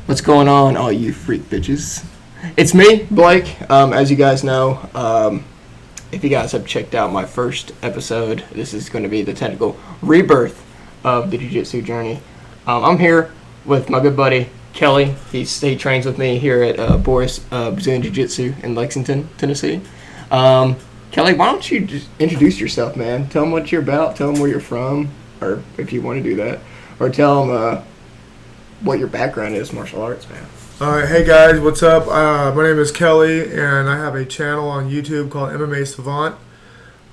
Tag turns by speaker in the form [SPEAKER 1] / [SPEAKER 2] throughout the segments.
[SPEAKER 1] What's going on, all you freak bitches? It's me, Blake. As you guys know, if you guys have checked out my first episode, this is going to be the technical rebirth of the Jiu Jitsu Journey. I'm here with my good buddy, Kelly. He trains with me here at Boris Brazilian Jiu Jitsu in Lexington, Tennessee. Kelly, why don't you just introduce yourself, man? Tell them what you're about, tell them where you're from, or if you want to do that, or tell them what your background is, martial arts, man.
[SPEAKER 2] Hey guys, what's up? My name is Kelly, and I have a channel on YouTube called MMA Savant.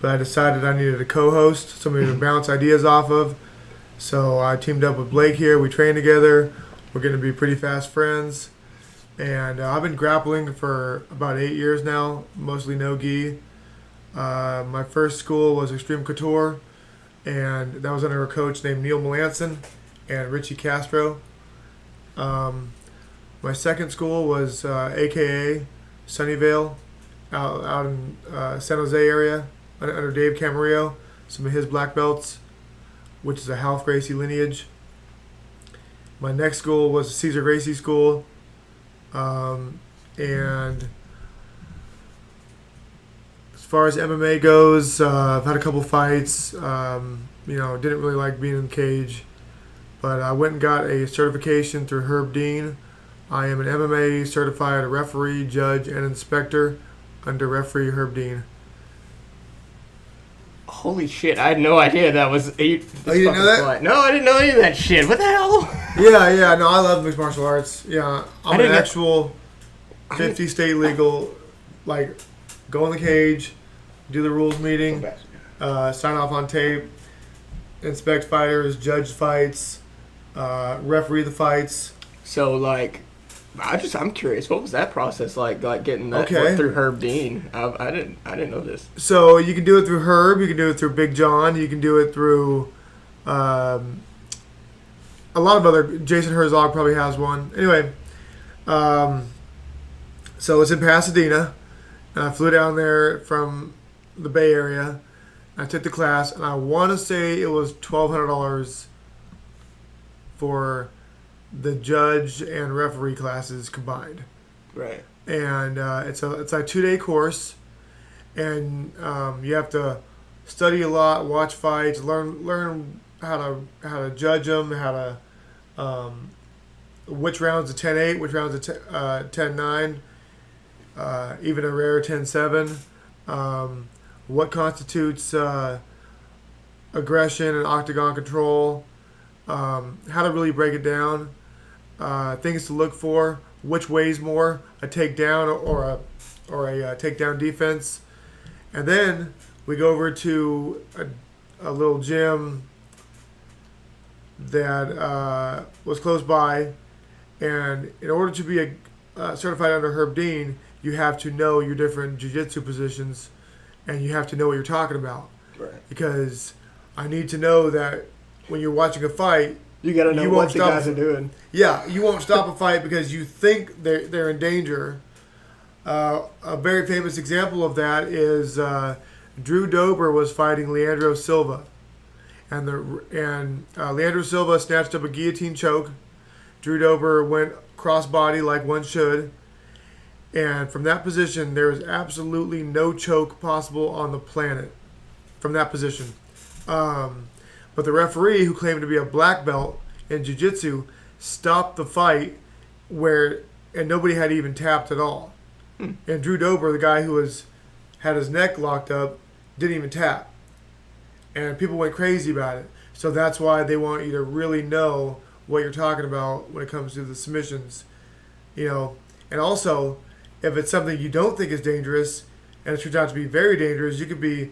[SPEAKER 2] But I decided I needed a co-host, somebody to bounce ideas off of. So I teamed up with Blake here. We train together. We're going to be pretty fast friends. And I've been grappling for about 8 years now, mostly no-gi. My first school was Extreme Couture, and that was under a coach named Neil Melanson and Richie Castro. My second school was AKA Sunnyvale out in San Jose area under Dave Camarillo, some of his black belts, which is a Half Gracie lineage. My next school was Cesar Gracie School, and as far as MMA goes, I've had a couple fights. Didn't really like being in the cage, but I went and got a certification through Herb Dean. I am an MMA certified referee, judge, and inspector under referee Herb Dean.
[SPEAKER 1] Holy shit, I had no idea that was...
[SPEAKER 2] you didn't know that?
[SPEAKER 1] Flight. No, I didn't know any of that shit. What the hell?
[SPEAKER 2] Yeah, no, I love mixed martial arts. Yeah, I'm an actual 50 state legal, go in the cage, do the rules meeting, sign off on tape, inspect fighters, judge fights, referee the fights.
[SPEAKER 1] So, I'm curious. What was that process like getting that through Herb Dean? I didn't know this.
[SPEAKER 2] So you can do it through Herb. You can do it through Big John. You can do it through a lot of other. Jason Herzog probably has one. Anyway, so it's in Pasadena, and I flew down there from the Bay Area. I took the class, and I want to say it was $1,200 for the judge and referee classes combined.
[SPEAKER 1] Right.
[SPEAKER 2] And it's a 2-day course, and you have to study a lot, watch fights, learn how to judge them, how to which rounds a 10-8, which rounds a 10-9, even a rare 10-7. What constitutes aggression and octagon control. How to really break it down. Things to look for, which weighs more, a takedown or a takedown defense. And then we go over to a little gym that was close by, and in order to be certified under Herb Dean, you have to know your different jiu-jitsu positions, and you have to know what you're talking about.
[SPEAKER 1] Right.
[SPEAKER 2] Because I need to know that when you're watching a fight,
[SPEAKER 1] you got to know what the guys are doing.
[SPEAKER 2] Yeah, you won't stop a fight because you think they're in danger. A very famous example of that is Drew Dober was fighting Leandro Silva, and Leandro Silva snatched up a guillotine choke. Drew Dober went crossbody like one should, and from that position there is absolutely no choke possible on the planet from that position. But the referee, who claimed to be a black belt in jiu-jitsu, stopped the fight and nobody had even tapped at all. And Drew Dober, the guy who had his neck locked up, didn't even tap. And people went crazy about it. So that's why they want you to really know what you're talking about when it comes to the submissions. And also, if it's something you don't think is dangerous, and it turns out to be very dangerous, you could be,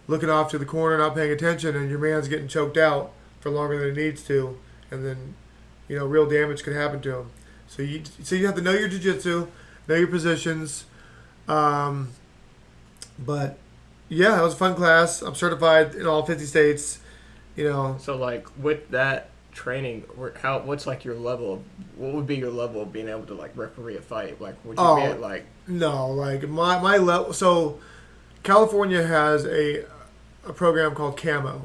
[SPEAKER 2] looking off to the corner, not paying attention, and your man's getting choked out for longer than he needs to, and then, real damage could happen to him. So you have to know your jiu-jitsu, know your positions. But yeah, it was a fun class. I'm certified in all 50 states.
[SPEAKER 1] So with that training, what's your level of, what would be your level of being able to referee a fight? Would you be at
[SPEAKER 2] No, my level. So California has a program called CAMO,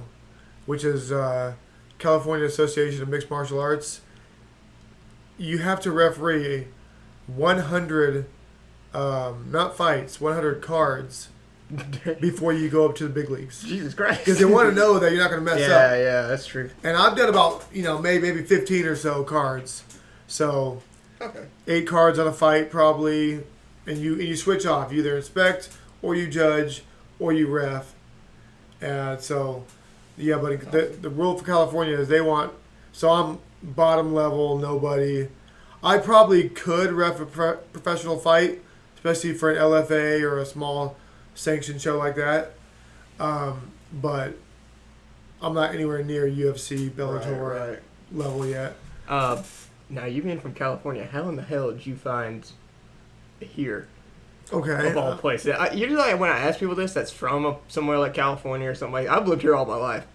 [SPEAKER 2] which is California Association of Mixed Martial Arts. you have to referee 100, not fights, 100 cards before you go up to the big leagues.
[SPEAKER 1] Jesus Christ.
[SPEAKER 2] Because they want to know that you're not going to mess up.
[SPEAKER 1] Yeah, that's true.
[SPEAKER 2] And I've done about, maybe 15 or so cards. So,
[SPEAKER 1] Okay.
[SPEAKER 2] 8 cards on a fight probably. And you switch off. You either inspect, or you judge, or you ref. And so, yeah, but the rule for California is they want, so I'm bottom level, nobody. I probably could ref a professional fight, especially for an LFA or a small sanctioned show like that. But I'm not anywhere near UFC, Bellator level yet.
[SPEAKER 1] Now, you being from California, how in the hell did you find here?
[SPEAKER 2] Okay.
[SPEAKER 1] Of all places. Usually when I ask people this that's from somewhere like California or something like that, I've lived here all my life.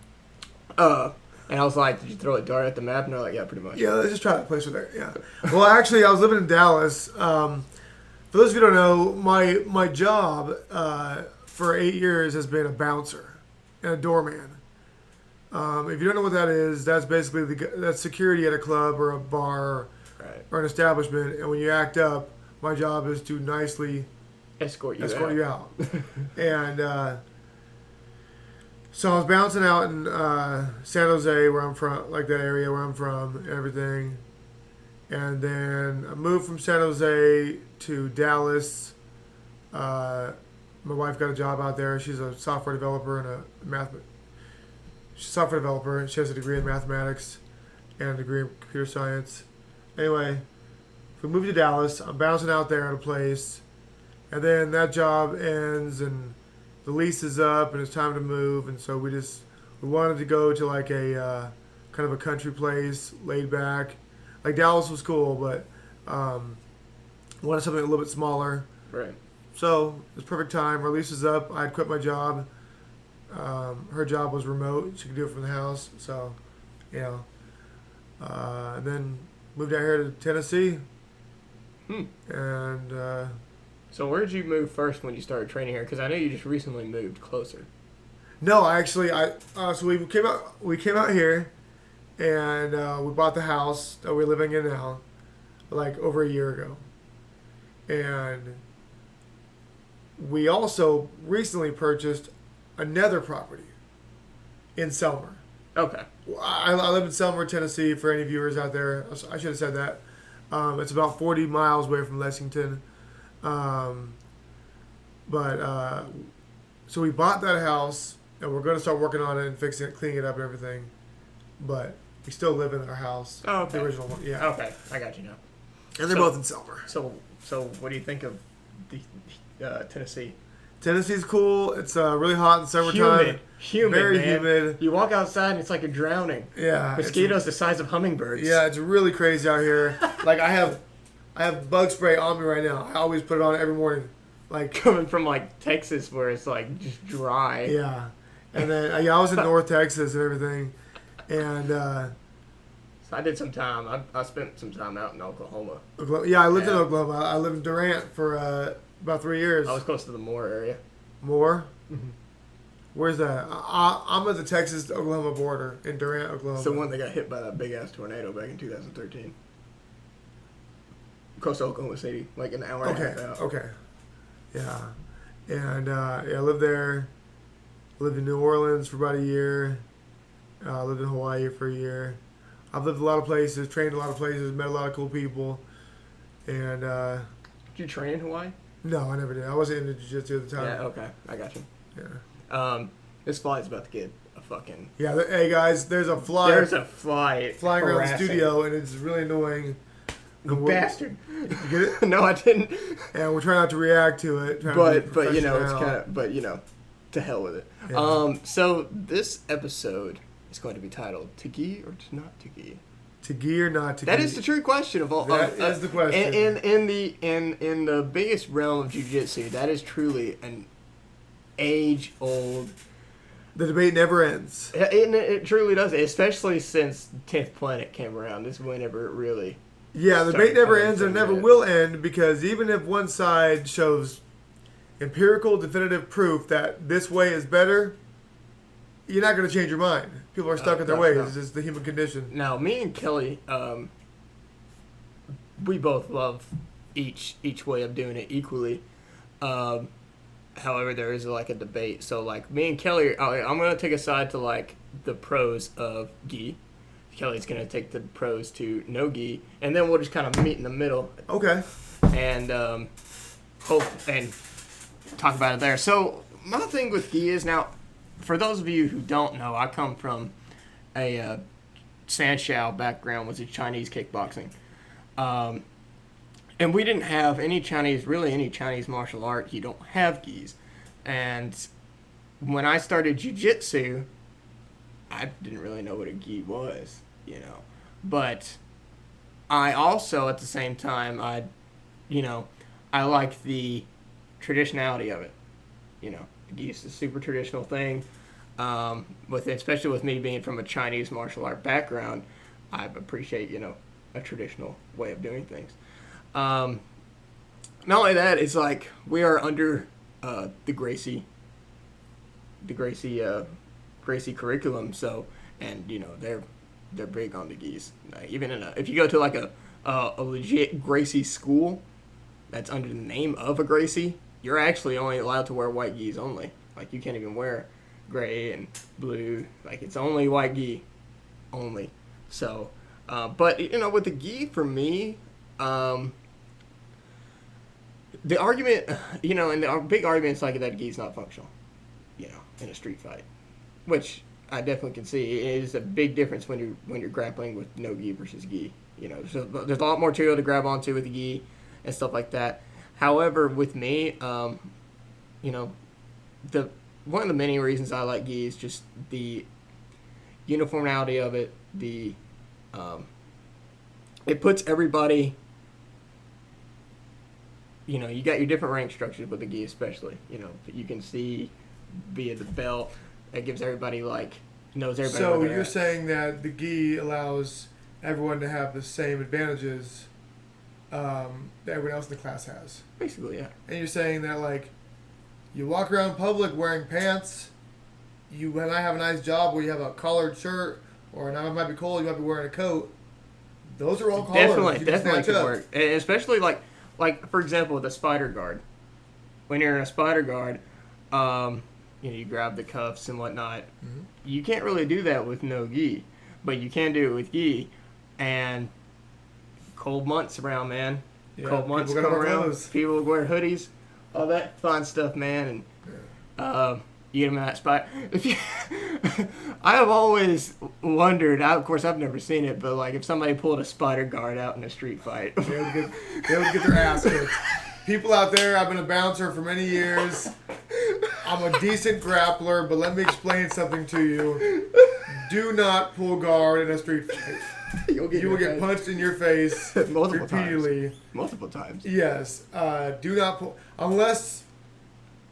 [SPEAKER 1] And I was like, did you throw a dart at the map? And they're like, yeah, pretty much.
[SPEAKER 2] Yeah, let's just try that place with there. Yeah. Well, actually, I was living in Dallas. For those of you who don't know, my job for 8 years has been a bouncer and a doorman. If you don't know what that is, that's basically that's security at a club or a bar or an establishment. And when you act up, my job is to nicely
[SPEAKER 1] escort
[SPEAKER 2] you out. And so I was bouncing out in San Jose, where I'm from, like that area where I'm from, and everything. And then I moved from San Jose to Dallas. My wife got a job out there. She's a software developer and she's a software developer, and she has a degree in mathematics and a degree in computer science. Anyway, we moved to Dallas. I'm bouncing out there at a place, and then that job ends, and the lease is up, and it's time to move. And so we wanted to go to like a kind of a country place, laid back. Like Dallas was cool, but wanted something a little bit smaller.
[SPEAKER 1] Right.
[SPEAKER 2] So it was perfect time. Our lease is up. I had quit my job. Her job was remote. She could do it from the house. So, and then moved out here to Tennessee. And
[SPEAKER 1] so where did you move first when you started training here? Because I know you just recently moved closer.
[SPEAKER 2] No, actually, so we came out here, and we bought the house that we're living in now, like over a year ago, and we also recently purchased another property in Selmer.
[SPEAKER 1] Okay.
[SPEAKER 2] I live in Selmer, Tennessee. For any viewers out there, I should have said that. It's about 40 miles away from Lexington. So we bought that house, and we're going to start working on it and fixing it, cleaning it up and everything. But we still live in our house.
[SPEAKER 1] Oh, okay.
[SPEAKER 2] The original one, yeah.
[SPEAKER 1] Okay, I got you now.
[SPEAKER 2] And they're both in Selmer.
[SPEAKER 1] So what do you think of the Tennessee?
[SPEAKER 2] Tennessee's cool. It's really hot in summertime.
[SPEAKER 1] Humid,
[SPEAKER 2] very
[SPEAKER 1] man.
[SPEAKER 2] humid.
[SPEAKER 1] You walk outside and it's like you're drowning.
[SPEAKER 2] Yeah.
[SPEAKER 1] Mosquitoes the size of hummingbirds.
[SPEAKER 2] Yeah, it's really crazy out here. Like I have bug spray on me right now. I always put it on every morning. Like
[SPEAKER 1] coming from like Texas where it's like just dry.
[SPEAKER 2] Yeah. And then I was in North Texas and everything. And
[SPEAKER 1] so I did some time. I spent some time out in Oklahoma.
[SPEAKER 2] Yeah, I lived in Oklahoma. I lived in Durant for about 3 years.
[SPEAKER 1] I was close to the Moore area.
[SPEAKER 2] Moore? Mm-hmm. Where's that? I'm at the Texas-Oklahoma border in Durant, Oklahoma.
[SPEAKER 1] It's the one that got hit by that big-ass tornado back in 2013. Close to Oklahoma City, like an hour and a half out.
[SPEAKER 2] Okay. Yeah. And I lived there. Lived in New Orleans for about a year. Lived in Hawaii for a year. I've lived a lot of places, trained a lot of places, met a lot of cool people. And
[SPEAKER 1] did you train in Hawaii?
[SPEAKER 2] No, I never did. I wasn't into jiu-jitsu at the time.
[SPEAKER 1] Yeah, okay. I got you.
[SPEAKER 2] Yeah.
[SPEAKER 1] This fly's about to get a fucking...
[SPEAKER 2] Yeah, hey guys, there's a fly.
[SPEAKER 1] There's a fly
[SPEAKER 2] flying around the studio, and it's really annoying.
[SPEAKER 1] You bastard.
[SPEAKER 2] You get it?
[SPEAKER 1] No, I didn't.
[SPEAKER 2] And we're trying not to react to it.
[SPEAKER 1] But you know, it's kind of... But, you know, to hell with it.
[SPEAKER 2] Yeah.
[SPEAKER 1] So this episode is going to be titled To-gi or not To-gi?
[SPEAKER 2] To-gi or not to-gi?
[SPEAKER 1] That is the true question of all.
[SPEAKER 2] That is the question.
[SPEAKER 1] In the biggest realm of jiu-jitsu, that is truly an age-old...
[SPEAKER 2] The debate never ends.
[SPEAKER 1] It truly does, especially since 10th Planet came around. This is whenever it really...
[SPEAKER 2] Yeah, the debate never ends and it never will end, because even if one side shows empirical, definitive proof that this way is better, you're not going to change your mind. People are stuck in their ways.
[SPEAKER 1] No.
[SPEAKER 2] It's just the human condition.
[SPEAKER 1] Now, me and Kelly, we both love each way of doing it equally. However, there is like a debate. So like me and Kelly, I'm gonna take a side to like the pros of gi. Kelly's gonna take the pros to no gi, and then we'll just kind of meet in the middle.
[SPEAKER 2] Okay.
[SPEAKER 1] And hope and talk about it there. So my thing with gi is now, for those of you who don't know, I come from a Sanshao background, which is Chinese kickboxing. And we didn't have any Chinese martial art. You don't have gis. And when I started Jiu Jitsu, I didn't really know what a gi was, But I also, at the same time, I like the traditionality of it. The gi is a super traditional thing. Especially with me being from a Chinese martial art background, I appreciate, a traditional way of doing things. Not only that, it's like we are under the Gracie curriculum. So, and they're big on the gis. Even if you go to like a legit Gracie school that's under the name of a Gracie, you're actually only allowed to wear white gis only. Like you can't even wear gray and blue. Like it's only white gi only. So, but with the gi for me. The argument, and the big argument is like that gi's not functional, in a street fight, which I definitely can see. It is a big difference when you're grappling with no gi versus gi. So there's a lot more material to grab onto with the gi and stuff like that. However, with me, one of the many reasons I like gi is just the uniformity of it. It puts everybody. You got your different rank structures with the gi, especially. You can see via the belt. It gives everybody knows everybody.
[SPEAKER 2] So you're saying that the gi allows everyone to have the same advantages that everyone else in the class has.
[SPEAKER 1] Basically, yeah.
[SPEAKER 2] And you're saying that you walk around public wearing pants. You might have a nice job where you have a collared shirt, or now it might be cold. You might be wearing a coat. Those are all colors.
[SPEAKER 1] Definitely could work, and especially like for example with a spider guard. When you're in a spider guard, you grab the cuffs and whatnot. Mm-hmm. You can't really do that with no gi, but you can do it with gi. And cold months around, man. Yeah, cold months come around. People wear hoodies, all that fun stuff, man. And you get them in that spot. I have always wondered. Of course, I've never seen it, but if somebody pulled a spider guard out in a street fight,
[SPEAKER 2] they would get their ass kicked. People out there, I've been a bouncer for many years. I'm a decent grappler, but let me explain something to you. Do not pull guard in a street fight. You will get punched in your face repeatedly.
[SPEAKER 1] Multiple times.
[SPEAKER 2] Yes. Do not pull unless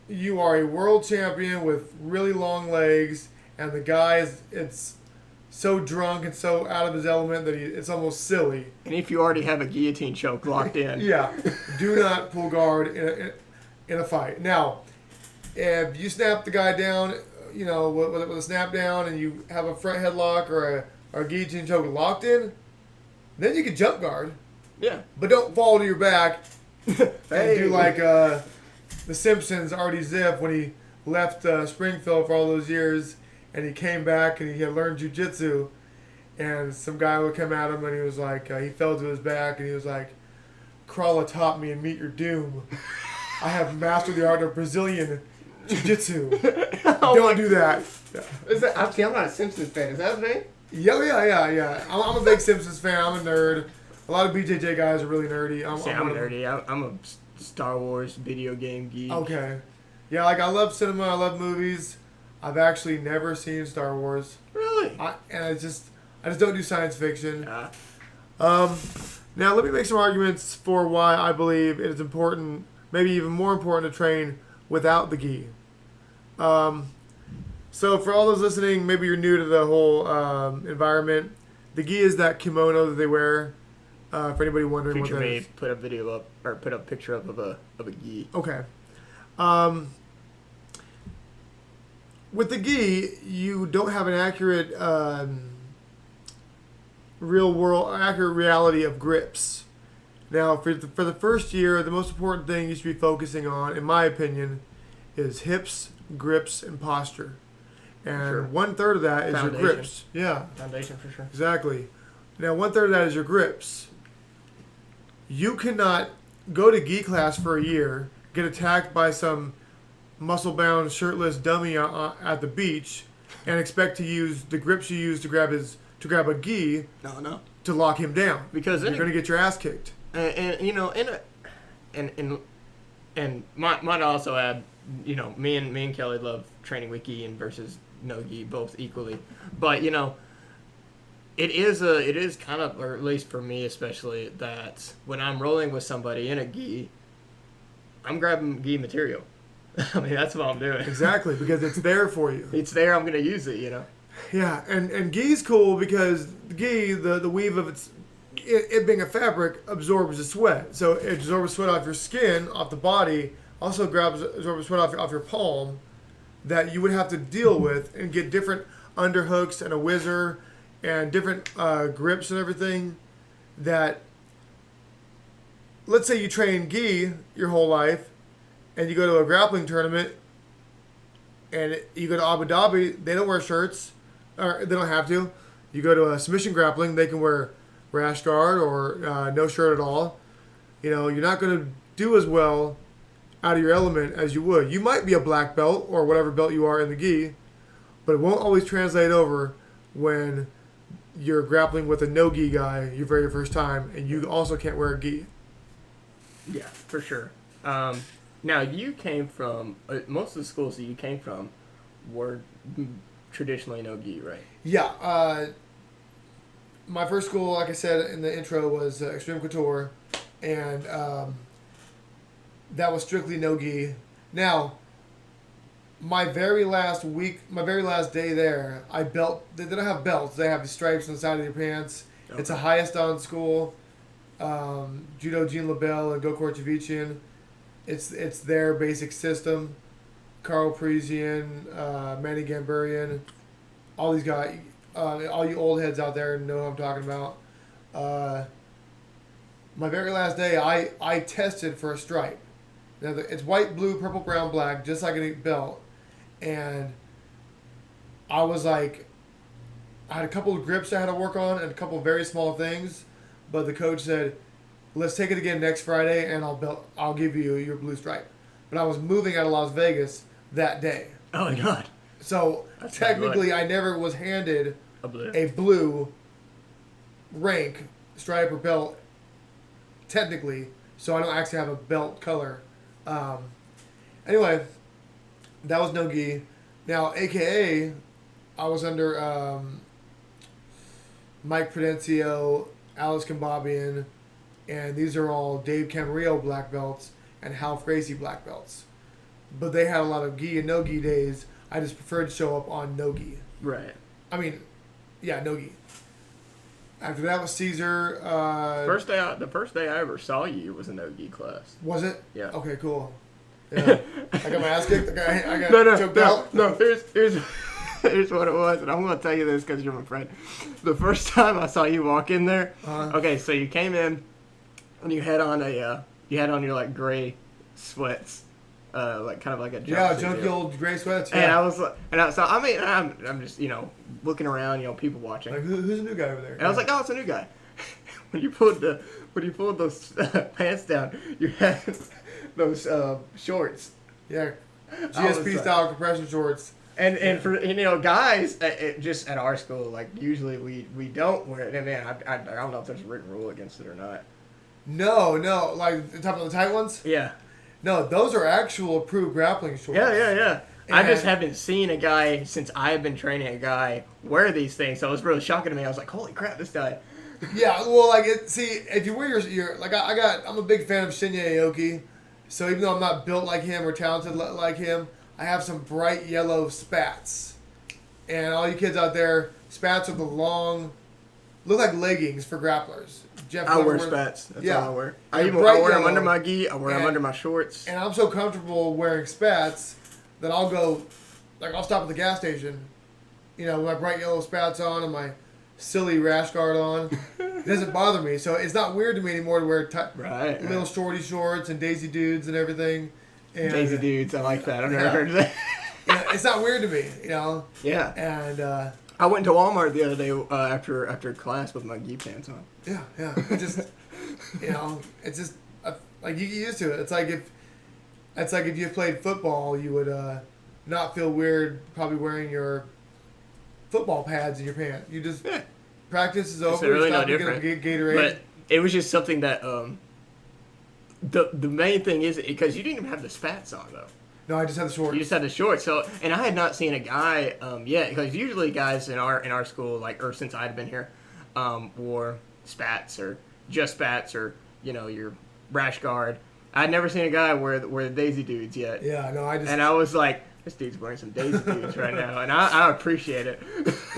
[SPEAKER 2] you are a world champion with really long legs, and the guy it's so drunk and so out of his element that it's almost silly.
[SPEAKER 1] And if you already have a guillotine choke locked in.
[SPEAKER 2] Yeah. Do not pull guard in a fight. Now, if you snap the guy down, with a snap down, and you have a front headlock or a guillotine choke locked in, then you can jump guard.
[SPEAKER 1] Yeah.
[SPEAKER 2] But don't fall to your back and do like The Simpsons, Artie Ziff, when he left Springfield for all those years, and he came back and he had learned jiu-jitsu, and some guy would come at him and he was like, he fell to his back and he was like, crawl atop me and meet your doom. I have mastered the art of Brazilian jiu-jitsu. Don't do that. Yeah.
[SPEAKER 1] Is that? I'm not a Simpsons fan. Is that a thing?
[SPEAKER 2] Yeah. I'm a big Simpsons fan. I'm a nerd. A lot of BJJ guys are really nerdy.
[SPEAKER 1] I'm nerdy. I'm a Star Wars video game geek.
[SPEAKER 2] Okay. Yeah, I love cinema. I love movies. I've actually never seen Star Wars.
[SPEAKER 1] Really?
[SPEAKER 2] I just don't do science fiction. Now, let me make some arguments for why I believe it is important, maybe even more important, to train without the gi. So for all those listening, maybe you're new to the whole environment. The gi is that kimono that they wear. For anybody wondering what that is.
[SPEAKER 1] Put a video up or put a picture up of a gi.
[SPEAKER 2] Okay. With the gi, you don't have an accurate accurate reality of grips. Now, for the first year, the most important thing you should be focusing on, in my opinion, is hips, grips, and posture. And
[SPEAKER 1] Sure.
[SPEAKER 2] 1/3 of that is
[SPEAKER 1] Foundation.
[SPEAKER 2] your grips. Yeah,
[SPEAKER 1] Foundation for sure.
[SPEAKER 2] exactly. Now, 1/3 of that is your grips. You cannot go to gi class for a year, get attacked by some muscle-bound, shirtless dummy at the beach, and expect to use the grips you use to grab a gi
[SPEAKER 1] No.
[SPEAKER 2] to lock him down.
[SPEAKER 1] Because
[SPEAKER 2] You're going to get your ass kicked.
[SPEAKER 1] and you know, and might also add, you know, me and Kelly love training with gi and versus no gi both equally, but you know, it is kind of, or at least for me especially, that when I'm rolling with somebody in a gi, I'm grabbing gi material. I mean, that's what I'm doing.
[SPEAKER 2] Exactly, because it's there for you.
[SPEAKER 1] It's there. I'm gonna use it. You know.
[SPEAKER 2] Yeah, and gi's cool because gi, the weave of it being a fabric, absorbs the sweat. So it absorbs sweat off your skin, off the body, also absorbs sweat off your palm that you would have to deal with and get different underhooks and a whizzer and different grips and everything that, let's say you train gi your whole life and you go to a grappling tournament and you go to Abu Dhabi, they don't wear shirts, or they don't have to. You go to a submission grappling, they can wear rash guard or no shirt at all. You know, you're not going to do as well out of your element as you would. You might be a black belt or whatever belt you are in the gi, but it won't always translate over when you're grappling with a no gi guy your very first time, and you also can't wear a gi.
[SPEAKER 1] Yeah, for sure. Now you came from most of the schools that you came from were traditionally no gi, right?
[SPEAKER 2] Yeah. My first school, like I said in the intro, was Extreme Couture, and that was strictly no gi. Now, my very last day there, they don't have belts. They have the stripes on the side of your pants. Okay. It's a highest down school. Judo Jean LaBelle and Gokor Chivichian. It's their basic system. Carl Parisian, Manny Gamburian, all these guys, all you old heads out there know what I'm talking about. My very last day, I tested for a stripe. Now it's white, blue, purple, brown, black, just like a belt. And I was like, I had a couple of grips I had to work on and a couple of very small things, but the coach said, let's take it again next Friday and I'll give you your blue stripe. But I was moving out of Las Vegas that day.
[SPEAKER 1] Oh my God.
[SPEAKER 2] So
[SPEAKER 1] that's
[SPEAKER 2] technically I never was handed a blue rank stripe or belt technically, so I don't actually have a belt color. Anyway, that was no gi. Now, AKA, I was under Mike Prudencio, Alice Kambabian, and these are all Dave Camarillo black belts and Hal Frazee black belts. But they had a lot of gi and no gi days. I just preferred to show up on no gi.
[SPEAKER 1] Right.
[SPEAKER 2] I mean, yeah, no gi. After that was Caesar.
[SPEAKER 1] The first day I ever saw you was a no gi class.
[SPEAKER 2] Was it?
[SPEAKER 1] Yeah.
[SPEAKER 2] Okay, cool. Yeah. I got my ass kicked. I got choked out.
[SPEAKER 1] No. Here's what it was, and I'm gonna tell you this because you're my friend. The first time I saw you walk in there, okay, so you came in and you had on your like gray sweats, like kind of like a
[SPEAKER 2] junky old gray sweats. Yeah.
[SPEAKER 1] And I was like, I'm just looking around, people watching.
[SPEAKER 2] Like who's the new guy over there?
[SPEAKER 1] And I was like, oh, it's a new guy. when you pulled those pants down, you had those shorts.
[SPEAKER 2] Yeah, GSP style compression shorts.
[SPEAKER 1] And for guys, just at our school, like usually we don't wear it. And man, I don't know if there's a written rule against it or not.
[SPEAKER 2] No, like the top of the tight ones.
[SPEAKER 1] Yeah.
[SPEAKER 2] No, those are actual approved grappling shorts.
[SPEAKER 1] Yeah. I just haven't seen a guy since I've been training a guy wear these things, so it was really shocking to me. I was like, holy crap, this guy.
[SPEAKER 2] Yeah, well, if you wear your like I'm a big fan of Shinya Aoki, so even though I'm not built like him or talented like him, I have some bright yellow spats. And all you kids out there, spats are the long, look like leggings for grapplers. Jeff
[SPEAKER 1] I wear spats. That's all I wear. I wear them under my gi. I wear them under my shorts.
[SPEAKER 2] And I'm so comfortable wearing spats that I'll stop at the gas station, with my bright yellow spats on and my silly rash guard on, It doesn't bother me. So it's not weird to me anymore to wear little shorty shorts and Daisy Dudes and everything. And,
[SPEAKER 1] Daisy Dudes, I like that. I've never heard of that.
[SPEAKER 2] It's not weird to me,
[SPEAKER 1] Yeah.
[SPEAKER 2] And
[SPEAKER 1] I went to Walmart the other day after class with my gi pants on.
[SPEAKER 2] Yeah. It just, it's just like you get used to it. It's like if you played football, you would not feel weird probably wearing your football pads in your pants. You just practice is over.
[SPEAKER 1] It's really no
[SPEAKER 2] stop and
[SPEAKER 1] different.
[SPEAKER 2] Get Gatorade.
[SPEAKER 1] But it was just something that the main thing is because you didn't even have the spats on though.
[SPEAKER 2] No, I just had the shorts.
[SPEAKER 1] You just had the shorts. So, and I had not seen a guy yet because usually guys in our school, like or since I'd been here, wore spats or just spats or your rash guard. I'd never seen a guy wear the Daisy Dudes yet.
[SPEAKER 2] Yeah, no,
[SPEAKER 1] And I was like, this dude's wearing some Daisy Dudes right now, and I appreciate it.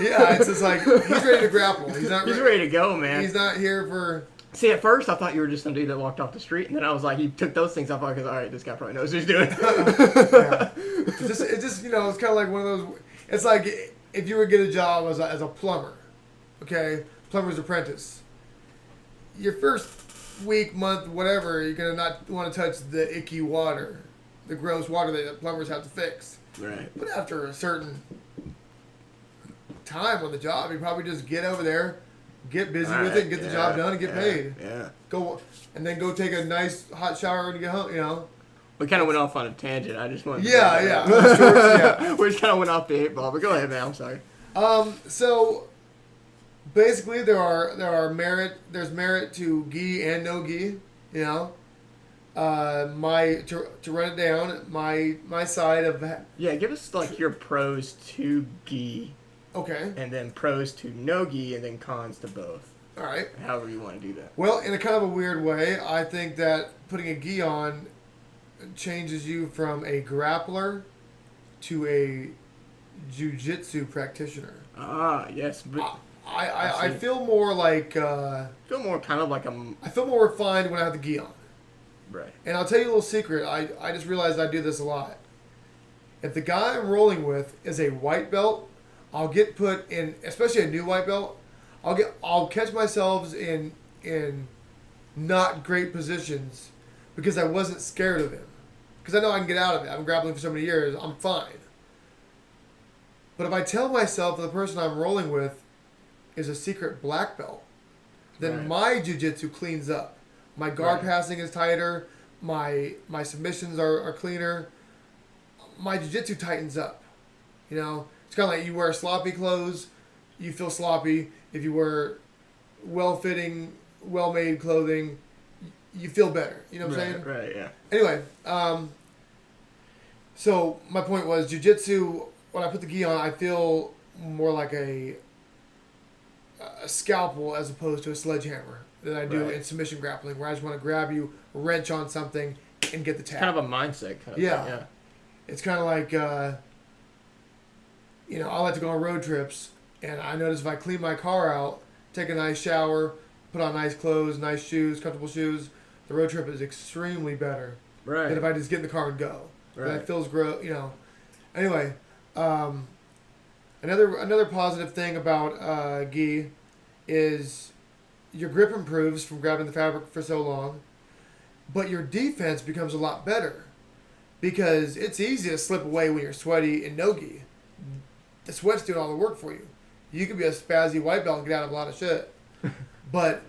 [SPEAKER 2] Yeah, it's just like he's ready to grapple. He's
[SPEAKER 1] ready to go, man.
[SPEAKER 2] He's not here for.
[SPEAKER 1] See, at first I thought you were just some dude that walked off the street, and then I was like, he took those things off. I was like, all right, this guy probably knows what he's doing.
[SPEAKER 2] Yeah. It's just it's kind of like one of those. It's like if you were to get a job as a plumber, okay, plumber's apprentice. Your first week, month, whatever, you're gonna not want to touch the icky water, the gross water that plumbers have to fix.
[SPEAKER 1] Right.
[SPEAKER 2] But after a certain time on the job, you probably just get over there, get busy with it, and get the job done, and get paid.
[SPEAKER 1] Yeah.
[SPEAKER 2] Go take a nice hot shower when you get home.
[SPEAKER 1] We kind of went off on a tangent. I just wanted to
[SPEAKER 2] Yeah.
[SPEAKER 1] We just kind of went off the 8 ball, but go ahead, man. I'm sorry.
[SPEAKER 2] So basically, there's merit to gi and no gi. To run it down, my side of
[SPEAKER 1] give us like your pros to gi.
[SPEAKER 2] Okay.
[SPEAKER 1] And then pros to no gi, and then cons to both.
[SPEAKER 2] All right.
[SPEAKER 1] However you want to do that.
[SPEAKER 2] Well, in a kind of a weird way, I think that putting a gi on changes you from a grappler to a jiu-jitsu practitioner.
[SPEAKER 1] Ah, yes. But
[SPEAKER 2] I feel more like...
[SPEAKER 1] feel more kind of like
[SPEAKER 2] I feel more refined when I have the gi on.
[SPEAKER 1] Right.
[SPEAKER 2] And I'll tell you a little secret. I just realized I do this a lot. If the guy I'm rolling with is a white belt, I'll get put in, especially a new white belt, I'll catch myself in not great positions because I wasn't scared of him. Because I know I can get out of it. I've been grappling for so many years. I'm fine. But if I tell myself that the person I'm rolling with is a secret black belt, then my jiu-jitsu cleans up. My guard passing is tighter. My submissions are cleaner. My jiu-jitsu tightens up. It's kind of like you wear sloppy clothes, you feel sloppy. If you wear well-fitting, well-made clothing, you feel better. You know what I'm saying?
[SPEAKER 1] Right, yeah.
[SPEAKER 2] Anyway, so my point was jiu-jitsu, when I put the gi on, I feel more like a scalpel as opposed to a sledgehammer than I do in submission grappling, where I just want to grab you, wrench on something, and get the tap.
[SPEAKER 1] Kind of a mindset kind of thing, yeah.
[SPEAKER 2] It's kind of like, I like to go on road trips, and I notice if I clean my car out, take a nice shower, put on nice clothes, nice shoes, comfortable shoes, the road trip is extremely better than if I just get in the car and go.
[SPEAKER 1] Right.
[SPEAKER 2] That feels gross, Anyway, another positive thing about gi is your grip improves from grabbing the fabric for so long, but your defense becomes a lot better because it's easy to slip away when you're sweaty in no gi. The sweat's doing all the work for you. You could be a spazzy white belt and get out of a lot of shit. But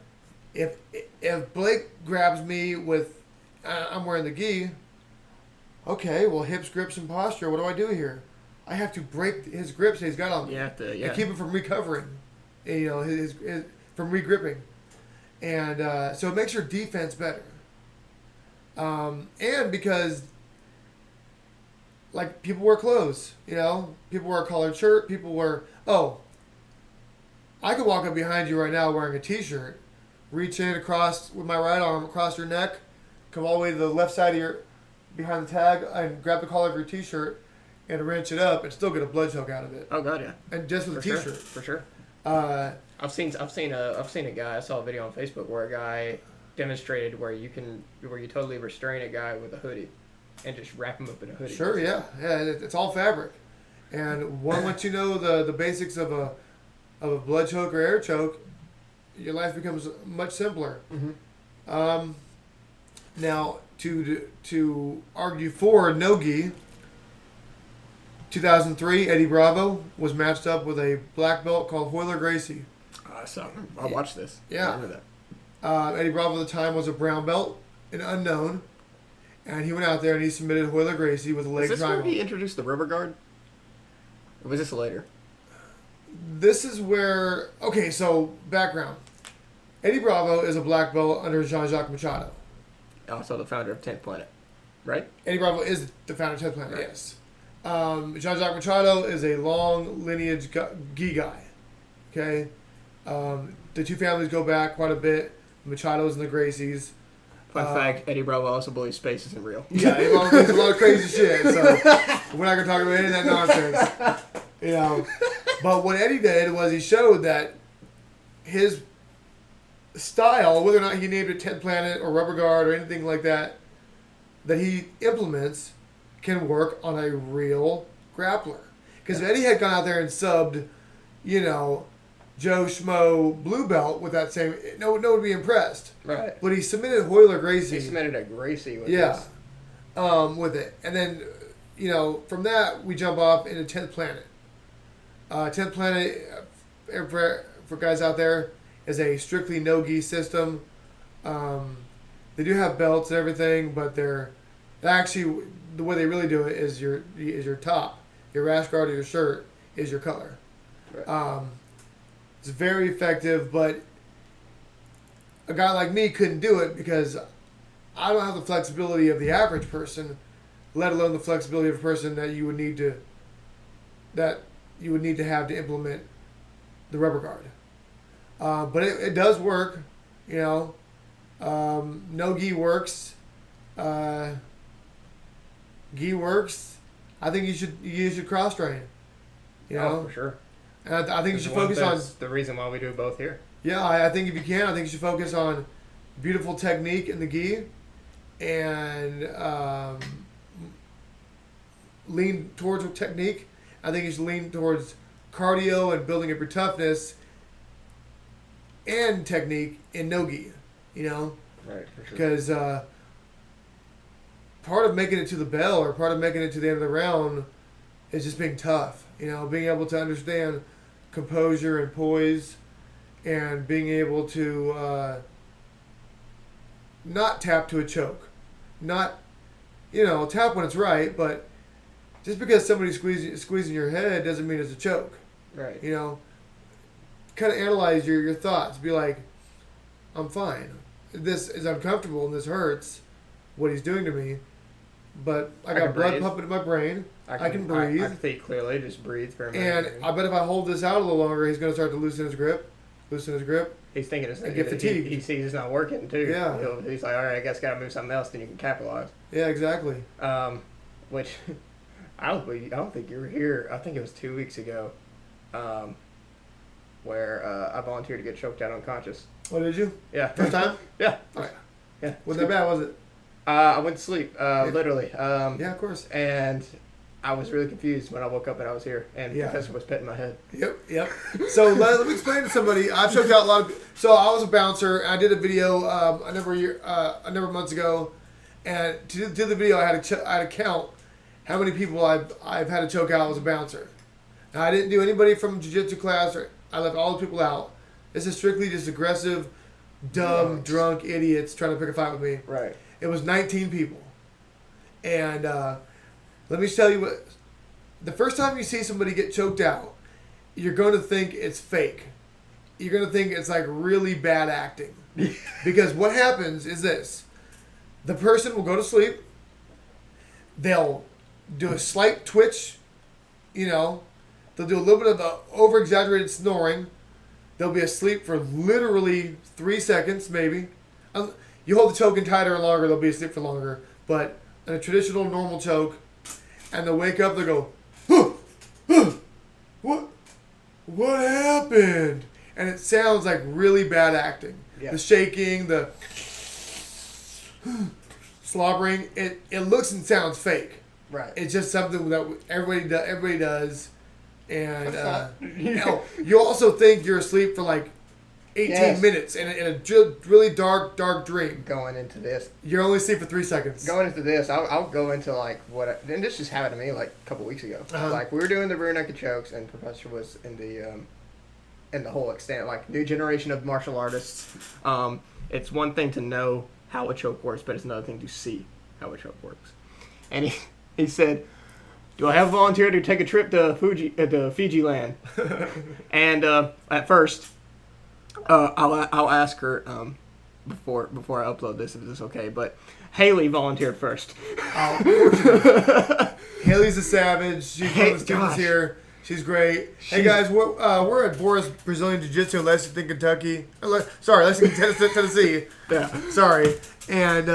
[SPEAKER 2] if Blake grabs me with, I'm wearing the gi, okay, well, hips, grips, and posture, what do I do here? I have to break his grips that he's got on me.
[SPEAKER 1] You have to,
[SPEAKER 2] and keep him from recovering, his from regripping. And so it makes your defense better. And because, like, people wear clothes, people wear a collared shirt, people wear, I could walk up behind you right now wearing a t-shirt, reach in across with my right arm across your neck, come all the way to the left side of behind the tag, and grab the collar of your t-shirt and wrench it up and still get a blood choke out of it.
[SPEAKER 1] Oh god, yeah.
[SPEAKER 2] And just with a t-shirt.
[SPEAKER 1] For sure. I've seen a guy. I saw a video on Facebook where a guy demonstrated where you totally restrain a guy with a hoodie and just wrap him up in a hoodie.
[SPEAKER 2] Sure, yeah. It's all fabric, and once you know the basics of a blood choke or air choke, your life becomes much simpler. Now, to argue for no gi, 2003, Eddie Bravo was matched up with a black belt called Hoyler Gracie.
[SPEAKER 1] I watched this.
[SPEAKER 2] Yeah.
[SPEAKER 1] I remember that.
[SPEAKER 2] Eddie Bravo at the time was a brown belt, an unknown, and he went out there and he submitted Hoyler Gracie with a leg
[SPEAKER 1] Is this
[SPEAKER 2] triangle.
[SPEAKER 1] where he introduced the rubber guard? Or was this later?
[SPEAKER 2] This is where... Okay, so background. Eddie Bravo is a black belt under Jean-Jacques Machado.
[SPEAKER 1] Also the founder of 10th Planet, right?
[SPEAKER 2] Eddie Bravo is the founder of 10th Planet,
[SPEAKER 1] Right.
[SPEAKER 2] yes. Jean-Jacques Machado is a long lineage gi guy. Okay? The two families go back quite a bit. Machado's and the Gracies.
[SPEAKER 1] Fun fact, Eddie Bravo also believes space isn't real.
[SPEAKER 2] Yeah, there's a lot of crazy shit. So we're not going to talk about any of that nonsense. You know. But what Eddie did was he showed that his style, whether or not he named it 10th Planet or Rubber Guard or anything like that, that he implements can work on a real grappler. Because if Eddie had gone out there and subbed, you know, Joe Schmo blue belt with that same, no one would be impressed.
[SPEAKER 1] Right.
[SPEAKER 2] But he submitted Hoyler Gracie.
[SPEAKER 1] He submitted a Gracie with
[SPEAKER 2] Yeah.
[SPEAKER 1] this.
[SPEAKER 2] With it. And then, you know, from that, we jump off into 10th Planet. 10th Planet, for guys out there, is a strictly no-gi system. They do have belts and everything, but they're actually, the way they really do it is your top, your rash guard or your shirt is your color.
[SPEAKER 1] Right.
[SPEAKER 2] It's very effective, but a guy like me couldn't do it because I don't have the flexibility of the average person, let alone the flexibility of a person that you would need to have to implement the rubber guard. But it does work, you know. No gi works. Gi works. I think you should cross train. You know,
[SPEAKER 1] for sure.
[SPEAKER 2] And I think you should focus on.
[SPEAKER 1] That's the reason why we do both here.
[SPEAKER 2] Yeah, I think if you can, I think you should focus on beautiful technique in the gi, and lean towards technique. I think you should lean towards cardio and building up your toughness and technique in no gi. You know,
[SPEAKER 1] Right, for sure.
[SPEAKER 2] because part of making it to the bell or part of making it to the end of the round is just being tough. You know, being able to understand composure and poise, and being able to not tap to a choke, not, you know, tap when it's right, but just because somebody's squeezing your head doesn't mean it's a choke.
[SPEAKER 1] Right.
[SPEAKER 2] You know, kind of analyze your thoughts. Be like, I'm fine. This is uncomfortable and this hurts, what he's doing to me, but I got blood
[SPEAKER 1] breathe.
[SPEAKER 2] pumping in my brain. I can breathe.
[SPEAKER 1] I can think clearly. Just breathe for a minute.
[SPEAKER 2] And I bet if I hold this out a little longer, he's going to start to loosen his grip.
[SPEAKER 1] He's thinking it's
[SPEAKER 2] and get fatigued.
[SPEAKER 1] He sees it's not working too.
[SPEAKER 2] Yeah.
[SPEAKER 1] He's like, all right, I guess got to move something else, then you can capitalize.
[SPEAKER 2] Yeah, exactly.
[SPEAKER 1] Which I don't think you were here. I think it was 2 weeks ago, where I volunteered to get choked out unconscious.
[SPEAKER 2] Oh, did you?
[SPEAKER 1] Yeah.
[SPEAKER 2] First time?
[SPEAKER 1] Yeah.
[SPEAKER 2] All right.
[SPEAKER 1] Yeah.
[SPEAKER 2] Wasn't that bad, was it?
[SPEAKER 1] I went to sleep, literally.
[SPEAKER 2] Yeah, of course.
[SPEAKER 1] And I was really confused when I woke up and I was here, and
[SPEAKER 2] Yeah.
[SPEAKER 1] the professor was petting my head.
[SPEAKER 2] Yep. So let me explain to somebody. I've choked out a lot of. So I was a bouncer. I did a video a number of months ago, and to do the video, I had to count how many people I've had to choke out as a bouncer. Now, I didn't do anybody from jiu-jitsu class, or I left all the people out. This is strictly just aggressive, dumb, drunk idiots trying to pick a fight with me.
[SPEAKER 1] Right.
[SPEAKER 2] It was 19 people. And let me tell you what, the first time you see somebody get choked out, you're going to think it's fake. You're going to think it's like really bad acting. Because what happens is this. The person will go to sleep. They'll do a slight twitch, you know. They'll do a little bit of the over-exaggerated snoring. They'll be asleep for literally 3 seconds, maybe. You hold the choke in tighter and longer, they'll be asleep for longer. But in a traditional, normal choke, and they'll wake up, they'll go, huh, huh, what happened? And it sounds like really bad acting.
[SPEAKER 1] Yeah.
[SPEAKER 2] The shaking, the slobbering, it looks and sounds fake.
[SPEAKER 1] Right.
[SPEAKER 2] It's just something that everybody does. And
[SPEAKER 1] That's not-
[SPEAKER 2] you also think you're asleep for like 18
[SPEAKER 1] Yes.
[SPEAKER 2] minutes in a really dark dream.
[SPEAKER 1] Going into this,
[SPEAKER 2] You're only asleep for 3 seconds.
[SPEAKER 1] I'll go into like and this just happened to me like a couple weeks ago.
[SPEAKER 2] Uh-huh.
[SPEAKER 1] Like we were doing the rear naked chokes, and Professor was in the whole extent, like new generation of martial artists. It's one thing to know how a choke works, but it's another thing to see how a choke works. And he said, "Do I have a volunteer to take a trip to Fiji land?" And at first, I'll ask her before I upload this if it's okay. But Haley volunteered first.
[SPEAKER 2] Haley's a savage. She's one of the students here. She's great. Hey guys, we're at Boris Brazilian Jiu Jitsu in Lexington, Kentucky. Lexington, Tennessee.
[SPEAKER 1] Yeah.
[SPEAKER 2] Sorry. And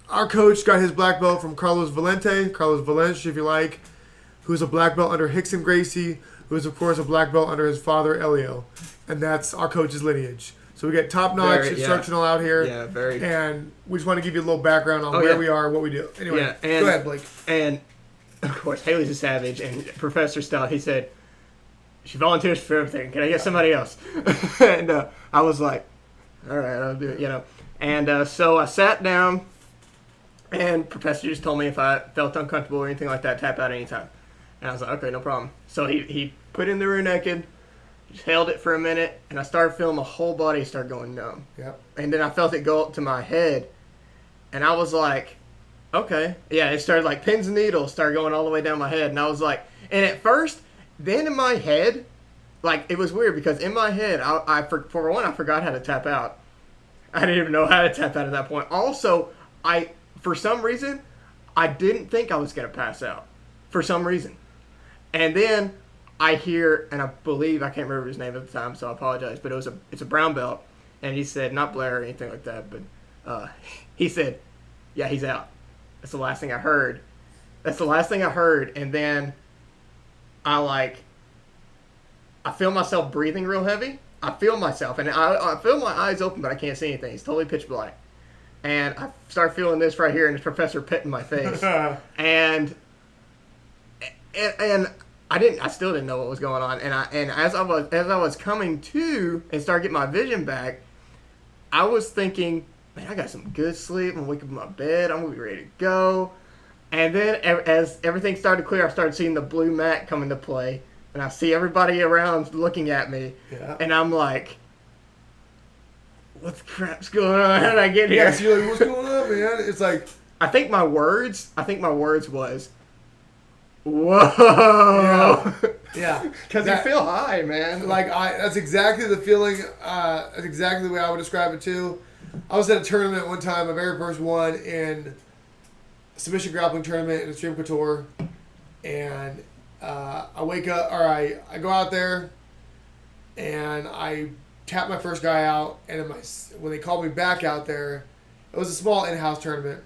[SPEAKER 2] our coach got his black belt from Carlos Valente, if you like, who's a black belt under Hickson Gracie, who is of course a black belt under his father Elio, and that's our coach's lineage. So we get top-notch instructional out here.
[SPEAKER 1] Yeah, very.
[SPEAKER 2] And we just want to give you a little background on where we are and what we do. Anyway, go ahead, Blake.
[SPEAKER 1] And of course, Haley's a savage, and Professor Stout, he said, she volunteers for everything. Can I get somebody else? And I was like, all right, I'll do it, And so I sat down, and Professor just told me if I felt uncomfortable or anything like that, tap out anytime. And I was like, okay, no problem. So he put in the rear naked, just held it for a minute, and I started feeling my whole body start going numb.
[SPEAKER 2] Yep.
[SPEAKER 1] And then I felt it go up to my head, and I was like, okay. Yeah, it started like pins and needles started going all the way down my head. And I was like, and at first, then in my head, like it was weird because in my head, for one, I forgot how to tap out. I didn't even know how to tap out at that point. Also, for some reason, I didn't think I was going to pass out. For some reason. And then I hear, and I believe, I can't remember his name at the time, so I apologize, but it's a brown belt. And he said, not Blair or anything like that, but he said, yeah, he's out. That's the last thing I heard. And then I feel myself breathing real heavy. I feel myself, and I feel my eyes open, but I can't see anything. It's totally pitch black. And I start feeling this right here, and it's Professor Pitt in my face. and I still didn't know what was going on. And as I was coming to and start getting my vision back, I was thinking, man, I got some good sleep. I'm gonna wake up in my bed. I'm gonna be ready to go. And then as everything started to clear, I started seeing the blue mat come into play, and I see everybody around looking at me, and I'm like, what the crap's going on? How did I get here?
[SPEAKER 2] Yeah, so you're like, what's going on, man? It's like,
[SPEAKER 1] I think my words was, whoa.
[SPEAKER 2] Yeah.
[SPEAKER 1] Because you feel high, man.
[SPEAKER 2] That's exactly the feeling. That's exactly the way I would describe it too. I was at a tournament one time, my very first one in a submission grappling tournament in Extreme Couture, and I wake up, or I go out there, and I tap my first guy out, and when they called me back out there, it was a small in-house tournament.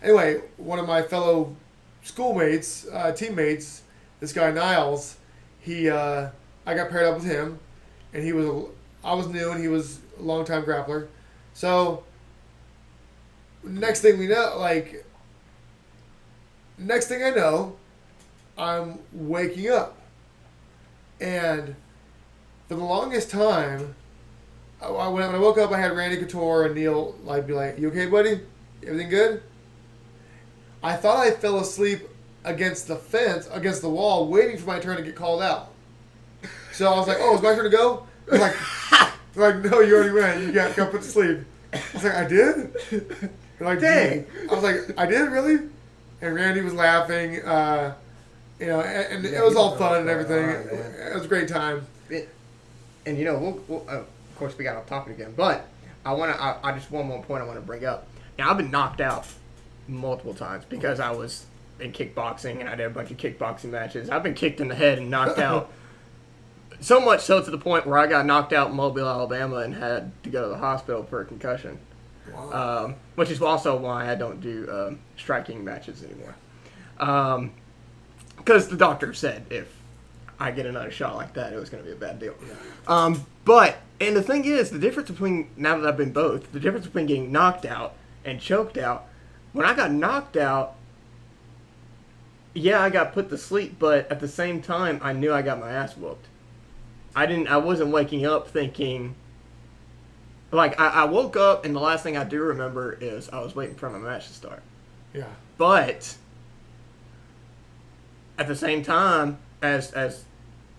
[SPEAKER 2] Anyway, one of my fellow schoolmates, teammates, this guy Niles, I got paired up with him, and I was new and he was a long-time grappler. So next thing I know, I'm waking up, and for the longest time, when I woke up, I had Randy Couture and Neil be like, "You okay, buddy? Everything good?" I thought I fell asleep against the fence, against the wall, waiting for my turn to get called out. So I was like, "Oh, it's my turn to go?" They're like, "No, you already went. You got put to sleep." I was like, "I did?" They're like, "Dang!" I was like, "I did, really?" And Randy was laughing, and it was all fun and everything. It was a great time.
[SPEAKER 1] And we'll of course we got off topic again, but I just one more point I want to bring up. Now I've been knocked out multiple times because I was in kickboxing and I did a bunch of kickboxing matches. I've been kicked in the head and knocked out. So much so to the point where I got knocked out in Mobile, Alabama, and had to go to the hospital for a concussion. Wow. Which is also why I don't do striking matches anymore. Because the doctor said if I get another shot like that, it was going to be a bad deal. Yeah. And the thing is, the difference between, now that I've been both, the difference between getting knocked out and choked out, when I got knocked out, yeah, I got put to sleep, but at the same time, I knew I got my ass whooped. I wasn't waking up thinking. Like, I woke up, and the last thing I do remember is I was waiting for my match to start.
[SPEAKER 2] Yeah.
[SPEAKER 1] But at the same time, as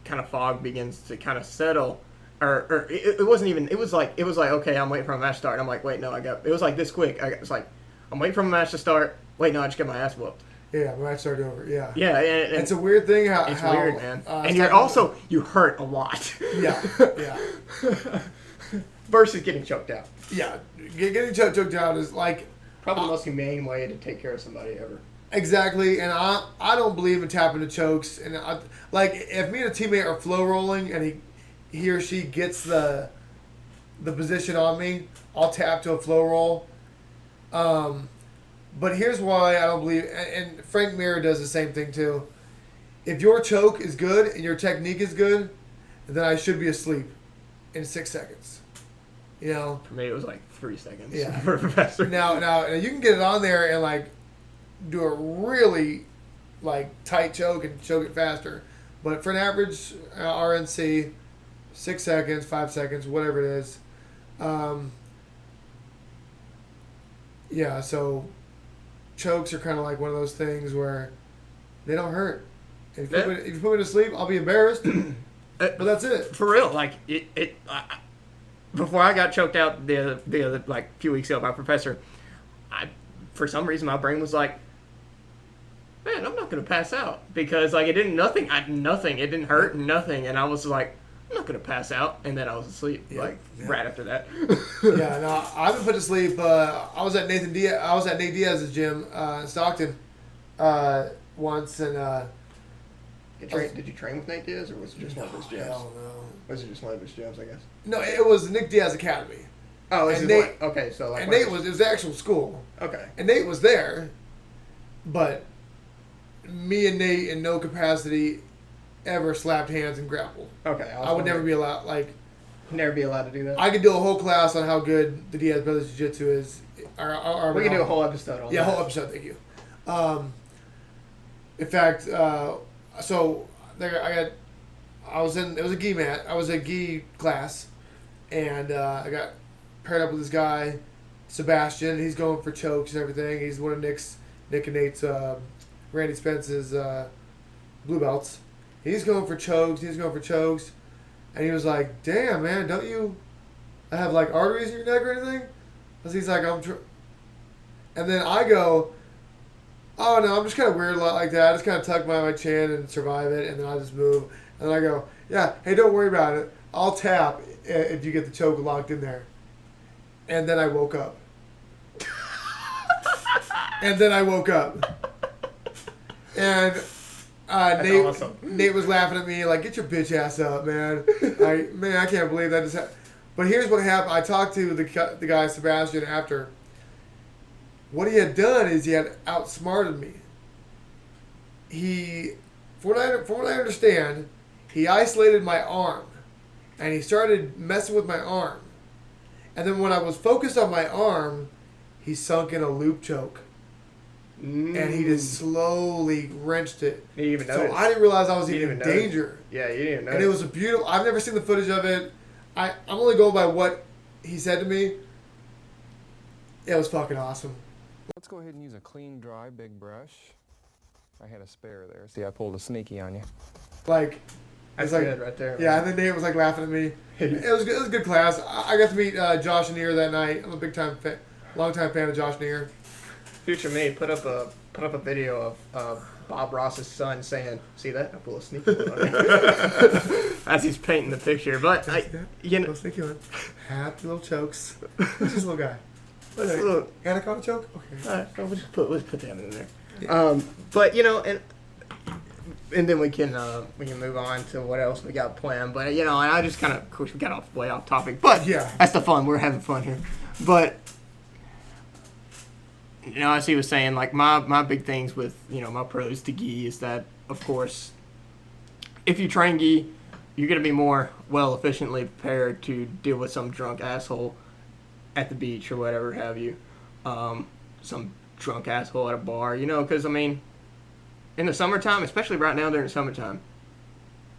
[SPEAKER 1] kind of fog begins to kind of settle, or it wasn't even. It was like okay, I'm waiting for my match to start. And I'm like, wait, no, it was like this quick. It's like I'm waiting for my match to start. Wait, no, I just got my ass whooped.
[SPEAKER 2] Yeah, my match started over. Yeah.
[SPEAKER 1] Yeah, and
[SPEAKER 2] it's a weird thing how
[SPEAKER 1] it's weird, man. And you hurt a lot.
[SPEAKER 2] Yeah, yeah.
[SPEAKER 1] Versus getting choked out.
[SPEAKER 2] Yeah, getting choked out is like
[SPEAKER 1] probably the most humane way to take care of somebody ever.
[SPEAKER 2] Exactly, and I don't believe in tapping the chokes. And like if me and a teammate are flow rolling and he or she gets the position on me, I'll tap to a flow roll. But here's why I don't believe, and Frank Mir does the same thing too. If your choke is good and your technique is good, then I should be asleep in 6 seconds. You know.
[SPEAKER 1] For me, it was like 3 seconds.
[SPEAKER 2] Yeah.
[SPEAKER 1] For a professor.
[SPEAKER 2] Now you can get it on there and like do a really like tight choke and choke it faster. But for an average RNC, 6 seconds, 5 seconds, whatever it is. Yeah, so chokes are kind of like one of those things where they don't hurt. If you put me to sleep, I'll be embarrassed. But that's it.
[SPEAKER 1] For real, like before I got choked out the other like few weeks ago by Professor, for some reason my brain was like, man, I'm not gonna pass out because like it didn't nothing. It didn't hurt nothing, and I was like, I'm not gonna pass out, and then I was asleep right after that.
[SPEAKER 2] Yeah, no, I've been put to sleep. I was at Nate Diaz's gym in Stockton once, and
[SPEAKER 1] did you train with Nate Diaz, or was it just one of his gyms?
[SPEAKER 2] Hell no.
[SPEAKER 1] Was it just one of his gyms? I guess.
[SPEAKER 2] No, it was Nick Diaz Academy.
[SPEAKER 1] Oh,
[SPEAKER 2] and Nate,
[SPEAKER 1] okay, so like.
[SPEAKER 2] And Nate it was the actual school.
[SPEAKER 1] Okay.
[SPEAKER 2] And Nate was there, but me and Nate in no capacity ever slapped hands and grappled.
[SPEAKER 1] Okay.
[SPEAKER 2] I would never be allowed.
[SPEAKER 1] Never be allowed to do that.
[SPEAKER 2] I could do a whole class on how good the Diaz brothers Jiu Jitsu is.
[SPEAKER 1] We can do a whole episode on that.
[SPEAKER 2] Yeah, a whole episode. Thank you. In fact, so it was a gi mat. I was a gi class, and I got paired up with this guy, Sebastian. He's going for chokes and everything. He's one of Nick and Nate's, Randy Spence's blue belts. He's going for chokes. And he was like, damn, man, don't you have, like, arteries in your neck or anything? Because he's like, and then I go, oh, no, I'm just kind of weird like that. I just kind of tuck my chin and survive it, and then I just move. And I go, yeah, hey, don't worry about it. I'll tap if you get the choke locked in there. And then I woke up. And
[SPEAKER 1] awesome.
[SPEAKER 2] Nate was laughing at me like, get your bitch ass up, man. I can't believe that just happened. But here's what happened. I talked to the guy, Sebastian, after. What he had done is he had outsmarted me. From what I understand, he isolated my arm. And he started messing with my arm. And then when I was focused on my arm, he sunk in a loop choke. And he just slowly wrenched it.
[SPEAKER 1] You didn't even notice.
[SPEAKER 2] So I didn't realize I was even in danger.
[SPEAKER 1] Yeah, you didn't even notice.
[SPEAKER 2] And it was a beautiful... I've never seen the footage of it. I'm only going by what he said to me. It was fucking awesome.
[SPEAKER 3] Let's go ahead and use a clean, dry, big brush. I had a spare there. See, I pulled a sneaky on you.
[SPEAKER 2] Like...
[SPEAKER 1] That's good right there.
[SPEAKER 2] Yeah, and then Nate was like laughing at me. It was good. It was a good class. I got to meet Josh Neer that night. I'm a long time fan of Josh Neer.
[SPEAKER 1] Future me put up a video of Bob Ross's son saying, "See that? I pull a sneaky one on it." As he's painting the picture, but
[SPEAKER 2] little sneaky one. Happy little chokes. Who's this little guy? What's that?
[SPEAKER 1] Little
[SPEAKER 2] anaconda choke? Okay.
[SPEAKER 1] All right, we'll just put that in there. Yeah. But and then we can move on to what else we got planned. But and I just of course we got way off topic. But
[SPEAKER 2] yeah,
[SPEAKER 1] that's the fun. We're having fun here. But as he was saying, like my big things with my pros to gi is that of course, if you train gi, you're gonna be more efficiently prepared to deal with some drunk asshole at the beach or whatever have you, some drunk asshole at a bar. Because in the summertime, especially right now during the summertime,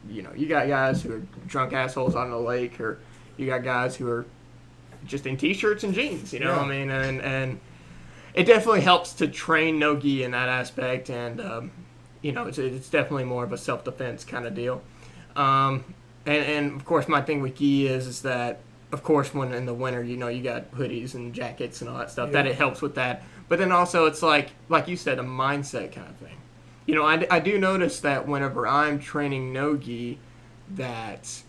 [SPEAKER 1] you got guys who are drunk assholes on the lake, or you got guys who are just in t-shirts and jeans. You know what I mean? And it definitely helps to train no gi in that aspect, and it's definitely more of a self-defense kind of deal. And of course, my thing with gi is that, of course, when in the winter, you got hoodies and jackets and all that stuff, that it helps with that. But then also, it's like you said, a mindset kind of thing. I do notice that whenever I'm training no gi, that,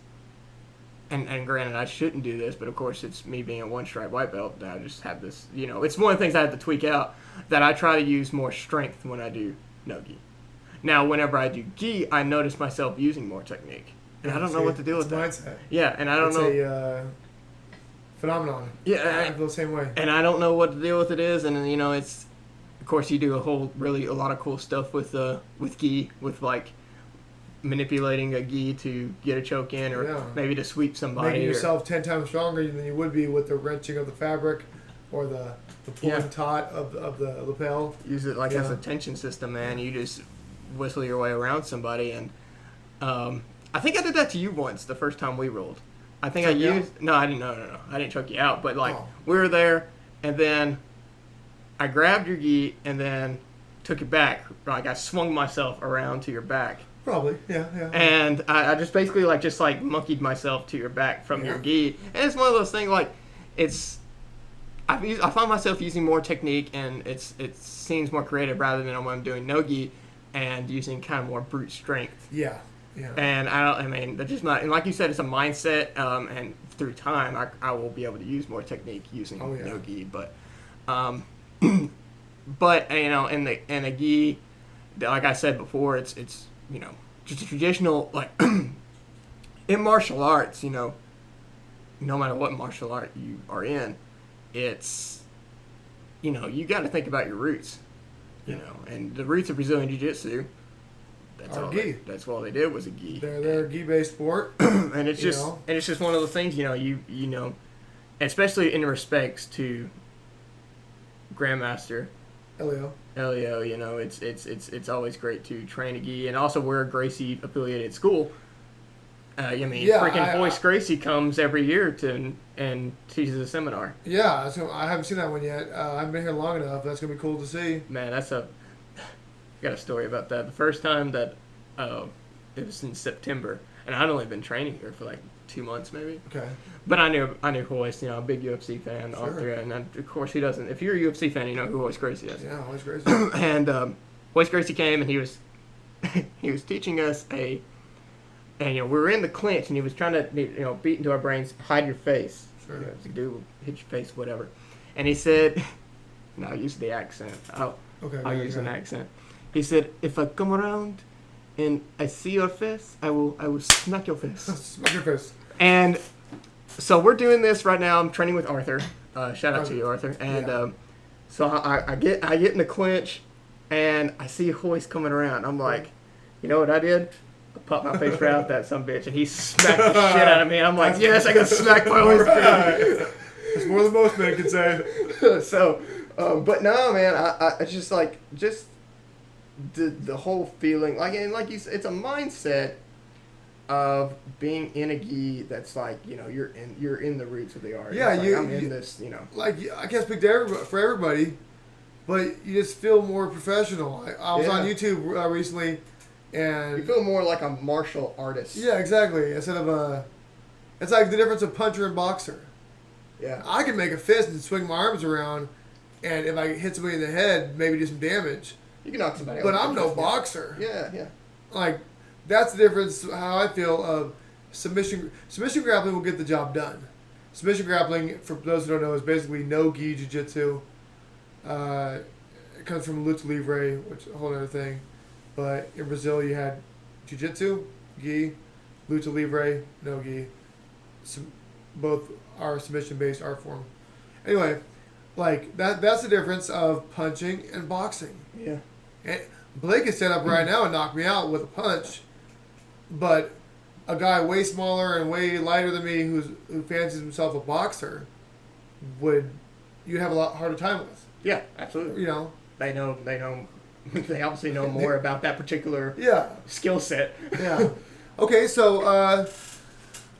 [SPEAKER 1] and granted, I shouldn't do this, but of course, it's me being a one-stripe white belt that I just have this, it's one of the things I have to tweak out, that I try to use more strength when I do no gi. Now, whenever I do gi, I notice myself using more technique. And I don't know what to do with that.
[SPEAKER 2] Mindset.
[SPEAKER 1] Yeah, and I don't know.
[SPEAKER 2] It's a phenomenon.
[SPEAKER 1] Yeah,
[SPEAKER 2] I feel the same way.
[SPEAKER 1] And I don't know what to deal with it is, and it's, of course, you do a lot of cool stuff with gi, with like manipulating a gi to get a choke in, or maybe to sweep somebody.
[SPEAKER 2] Making yourself 10 times stronger than you would be with the wrenching of the fabric, or the pulling taut of the lapel.
[SPEAKER 1] Use it like as a tension system, man. You just whistle your way around somebody, and I think I did that to you once the first time we rolled. I think no, I didn't. No, I didn't choke you out, but we were there, and then I grabbed your gi and then took it back. Like I swung myself around to your back.
[SPEAKER 2] Probably, yeah.
[SPEAKER 1] And I just basically monkeyed myself to your back from your gi, and it's one of those things I find myself using more technique, and it seems more creative rather than when I'm doing no gi and using kind of more brute strength.
[SPEAKER 2] Yeah.
[SPEAKER 1] And that's just not, and like you said, it's a mindset, and through time, I will be able to use more technique using no gi, but in the gi, like I said before, it's just a traditional, like, in martial arts, no matter what martial art you are in, it's, you got to think about your roots, and the roots of Brazilian Jiu-Jitsu, that's all they did was a gi.
[SPEAKER 2] They're a gi-based sport.
[SPEAKER 1] And it's just one of the things, especially in respects to Grandmaster Elio, it's always great to train a gi, and also we're a Gracie affiliated school. Hoist Gracie comes every year and teaches a seminar.
[SPEAKER 2] Yeah, so I haven't seen that one yet. I haven't been here long enough. That's gonna be cool to see.
[SPEAKER 1] Man, I got a story about that. The first time that it was in September, and I'd only been training here for like 2 months maybe.
[SPEAKER 2] Okay.
[SPEAKER 1] But I knew Hoist, a big UFC fan. Sure. And of course he doesn't. If you're a UFC fan, you know who Hoist Gracie is.
[SPEAKER 2] Yeah, Hoist Gracie.
[SPEAKER 1] And Hoist Gracie came, and he was teaching us and we were in the clinch, and he was trying to beat into our brains, hide your face.
[SPEAKER 2] Sure.
[SPEAKER 1] Do hit your face, whatever. And he said, and I'll use the accent. I'll use an accent. He said, if I come around and I see your face, I will smack your face.
[SPEAKER 2] Smack your face.
[SPEAKER 1] And so we're doing this right now. I'm training with Arthur. Shout out to you, Arthur. And so I get in the clinch, and I see Hoist coming around. I'm like, you know what I did? I popped my face right out that sumbitch, and he smacked the shit out of me. I'm like, yes, I got smacked by Hoist.
[SPEAKER 2] That's more than most men can say.
[SPEAKER 1] So, but no, man, I just the whole feeling, like you said, it's a mindset of being in a gi that's like, you're in the roots of the art.
[SPEAKER 2] Yeah,
[SPEAKER 1] I'm in this,
[SPEAKER 2] Like, I can't speak to for everybody, but you just feel more professional. I was on YouTube recently, and
[SPEAKER 1] you feel more like a martial artist.
[SPEAKER 2] Yeah, exactly. Instead of it's like the difference of puncher and boxer.
[SPEAKER 1] Yeah,
[SPEAKER 2] I can make a fist and swing my arms around, and if I hit somebody in the head, maybe do some damage.
[SPEAKER 1] You can knock somebody out.
[SPEAKER 2] But I'm no boxer.
[SPEAKER 1] Yeah.
[SPEAKER 2] Like, that's the difference, how I feel of submission. Submission grappling will get the job done. Submission grappling, for those who don't know, is basically no gi jiu-jitsu. It comes from luta livre, which is a whole other thing. But in Brazil, you had jiu-jitsu, gi, luta livre, no gi. Both are submission-based art form. Anyway, like, that's the difference of punching and boxing.
[SPEAKER 1] Yeah.
[SPEAKER 2] And Blake can stand up right now and knock me out with a punch, but a guy way smaller and way lighter than me who fancies himself a boxer you'd have a lot harder time with.
[SPEAKER 1] Yeah, absolutely. They obviously know more about that particular skill set.
[SPEAKER 2] Yeah. Okay, so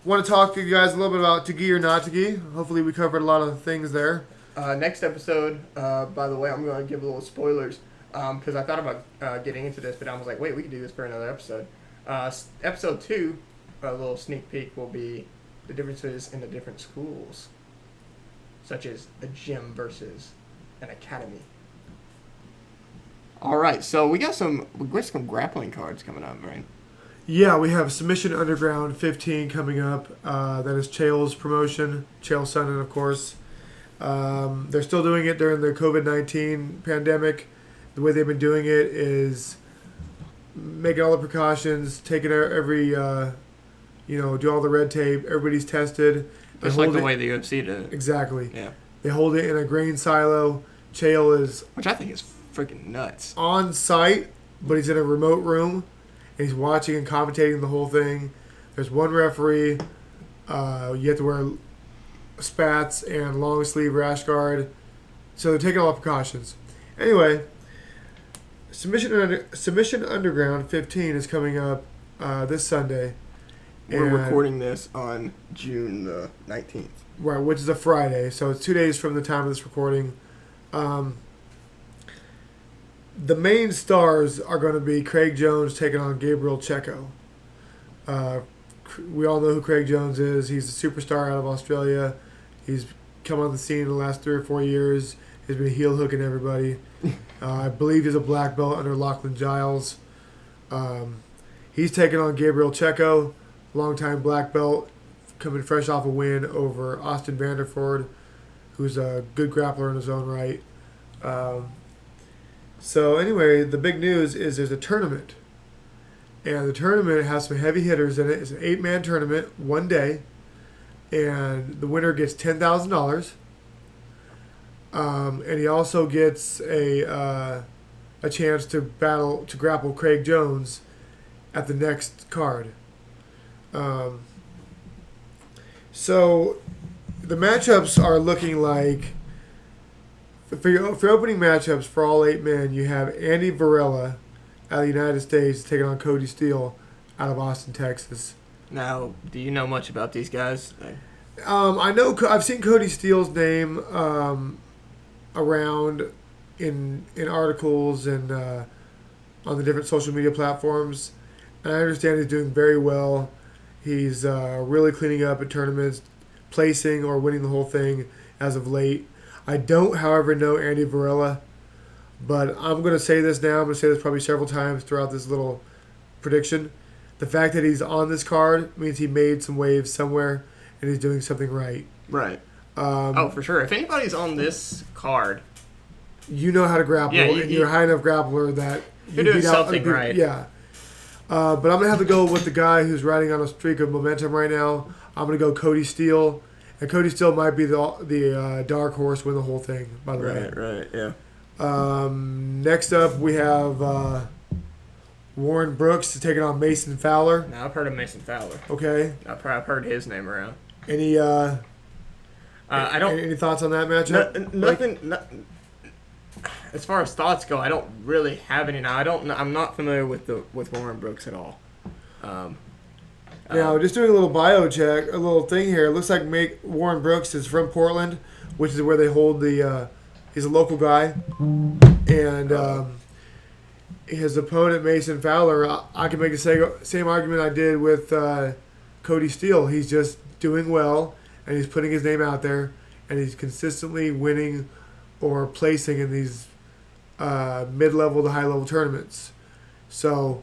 [SPEAKER 2] want to talk to you guys a little bit about to gi or not to gi. Hopefully, we covered a lot of things there.
[SPEAKER 1] Next episode, by the way, I'm going to give a little spoilers because I thought about getting into this, but I was like, wait, we could do this for another episode. Episode 2, a little sneak peek, will be the differences in the different schools, such as a gym versus an academy. All right, so we got some grappling cards coming up, right?
[SPEAKER 2] Yeah, we have Submission Underground 15 coming up. That is Chael's promotion, Chael Sonnen, of course. They're still doing it during the COVID-19 pandemic. The way they've been doing it is making all the precautions, taking every, do all the red tape. Everybody's tested.
[SPEAKER 1] Just like the way the UFC did it.
[SPEAKER 2] Exactly.
[SPEAKER 1] Yeah.
[SPEAKER 2] They hold it in a grain silo. Chael is...
[SPEAKER 1] Which I think is freaking nuts.
[SPEAKER 2] On site, but he's in a remote room. And he's watching and commentating the whole thing. There's one referee. You have to wear spats and long sleeve rash guard. So they're taking all the precautions. Anyway, Submission Underground 15 is coming up this Sunday.
[SPEAKER 1] We're recording this on June the 19th.
[SPEAKER 2] Right, which is a Friday. So it's 2 days from the time of this recording. The main stars are going to be Craig Jones taking on Gabriel Checo. We all know who Craig Jones is. He's a superstar out of Australia. He's come on the scene in the last 3 or 4 years. He's been heel hooking everybody. I believe he's a black belt under Lachlan Giles. He's taking on Gabriel Checo, longtime black belt, coming fresh off a win over Austin Vanderford, who's a good grappler in his own right. So anyway, the big news is there's a tournament. And the tournament has some heavy hitters in it. It's an 8-man tournament, 1 day. And the winner gets $10,000. And he also gets a chance to grapple Craig Jones at the next card. So the matchups are looking like... For opening matchups for all 8 men, you have Andy Varela out of the United States taking on Cody Steele out of Austin, Texas.
[SPEAKER 1] Now, do you know much about these guys?
[SPEAKER 2] I know I've seen Cody Steele's name around in articles and on the different social media platforms, and I understand he's doing very well. He's really cleaning up at tournaments, placing or winning the whole thing as of late. I don't, however, know Andy Varela, but I'm going to say this now. I'm going to say this probably several times throughout this little prediction. The fact that he's on this card means he made some waves somewhere, and he's doing something right.
[SPEAKER 1] Right. For sure. If anybody's on this card,
[SPEAKER 2] you know how to grapple, and you're a high enough grappler that
[SPEAKER 1] you're doing something right.
[SPEAKER 2] Yeah. But I'm going to have to go with the guy who's riding on a streak of momentum right now. I'm going to go Cody Steele. And Cody Steele might be the dark horse win the whole thing, by the way.
[SPEAKER 1] Right, yeah.
[SPEAKER 2] Next up, we have Warren Brooks taking on Mason Fowler.
[SPEAKER 1] Now, I've heard of Mason Fowler.
[SPEAKER 2] Okay.
[SPEAKER 1] I've heard his name around.
[SPEAKER 2] Any thoughts on that matchup?
[SPEAKER 1] Nothing. As far as thoughts go, I don't really have any. Now, I'm not familiar with Warren Brooks at all.
[SPEAKER 2] Now, just doing a little bio check, a little thing here. It looks like Warren Brooks is from Portland, which is where they hold the. He's a local guy, and his opponent Mason Fowler. I can make the same argument I did with Cody Steele. He's just doing well, and he's putting his name out there, and he's consistently winning or placing in these mid-level to high-level tournaments. So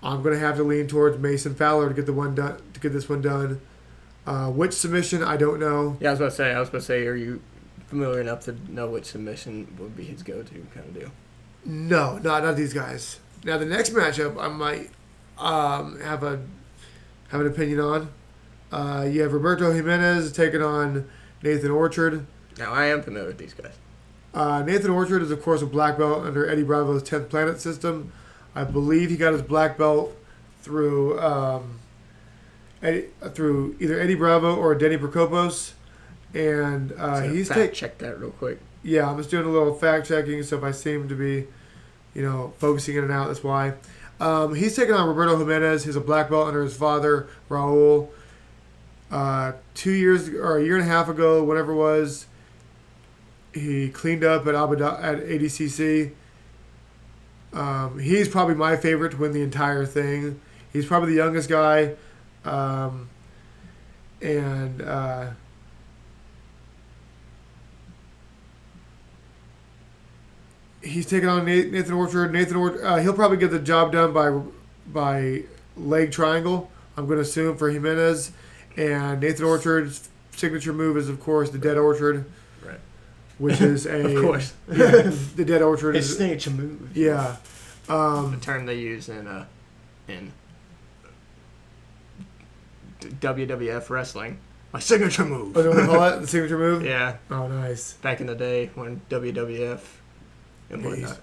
[SPEAKER 2] I'm going to have to lean towards Mason Fowler to get this one done. Which submission, I don't know.
[SPEAKER 1] Yeah, I was about to say, are you familiar enough to know which submission would be his go-to kind of deal?
[SPEAKER 2] No, not these guys. Now the next matchup, I might have an opinion on. You have Roberto Jimenez taking on Nathan Orchard.
[SPEAKER 1] Now I am familiar with these guys.
[SPEAKER 2] Nathan Orchard is of course a black belt under Eddie Bravo's 10th Planet system. I believe he got his black belt through either Eddie Bravo or Denny Prokopos, and he's
[SPEAKER 1] check that real quick.
[SPEAKER 2] Yeah, I'm just doing a little fact checking, so if I seem to be, focusing in and out, that's why. He's taking on Roberto Jimenez. He's a black belt under his father, Raul. 2 years or a year and a half ago, whatever it was, he cleaned up at ADCC. He's probably my favorite to win the entire thing. He's probably the youngest guy. He's taking on Nathan Orchard. He'll probably get the job done by leg triangle, I'm going to assume, for Jimenez. And Nathan Orchard's signature move is, of course, the dead orchard.
[SPEAKER 1] Right.
[SPEAKER 2] Which is
[SPEAKER 1] Of course.
[SPEAKER 2] the dead orchard
[SPEAKER 1] His
[SPEAKER 2] is
[SPEAKER 1] signature move.
[SPEAKER 2] yeah.
[SPEAKER 1] The term they use in WWF wrestling. My signature move.
[SPEAKER 2] What do they call it? The signature move?
[SPEAKER 1] Yeah.
[SPEAKER 2] Oh, nice.
[SPEAKER 1] Back in the day when WWF and whatnot.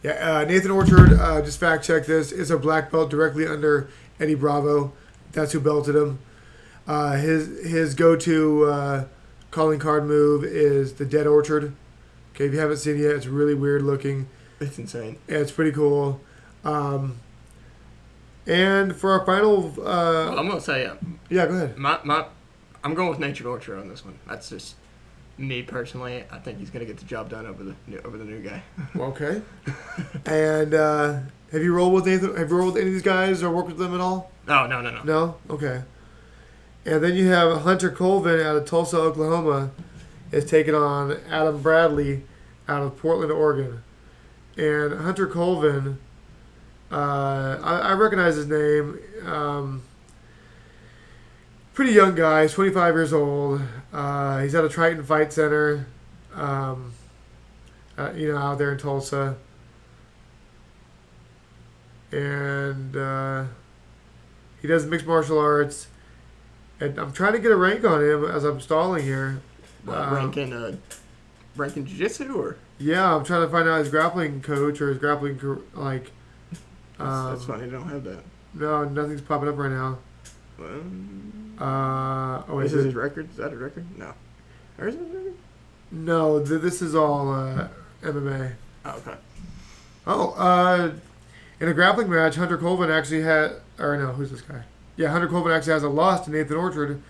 [SPEAKER 2] Yeah, Nathan Orchard, just fact check this, is a black belt directly under Eddie Bravo. That's who belted him. His go-to calling card move is the Dead Orchard. Okay, if you haven't seen it yet, it's really weird looking.
[SPEAKER 1] It's insane.
[SPEAKER 2] Yeah, it's pretty cool. And for our final...
[SPEAKER 1] I'm going to say,
[SPEAKER 2] yeah, go ahead.
[SPEAKER 1] I'm going with Natured Orchard on this one. That's just me personally. I think he's going to get the job done over the new guy.
[SPEAKER 2] Okay. And have you rolled with Nathan? Have you rolled with any of these guys or worked with them at all?
[SPEAKER 1] No.
[SPEAKER 2] No? Okay. And then you have Hunter Colvin out of Tulsa, Oklahoma, is taking on Adam Bradley out of Portland, Oregon. And Hunter Colvin, I recognize his name. Pretty young guy. He's 25 years old. He's at a Triton Fight Center, out there in Tulsa. And he does mixed martial arts. And I'm trying to get a rank on him as I'm stalling here.
[SPEAKER 1] Ranking jiu-jitsu or?
[SPEAKER 2] Yeah, I'm trying to find out his grappling coach or his grappling
[SPEAKER 1] That's funny. I don't have that.
[SPEAKER 2] No, nothing's popping up right now.
[SPEAKER 1] Is this his record? Is that a record? No. Or is it a record?
[SPEAKER 2] No, this is all MMA.
[SPEAKER 1] Oh, okay.
[SPEAKER 2] In a grappling match, Hunter Colvin actually had... Or no, who's this guy? Yeah, Hunter Colvin actually has a loss to Nathan Orchard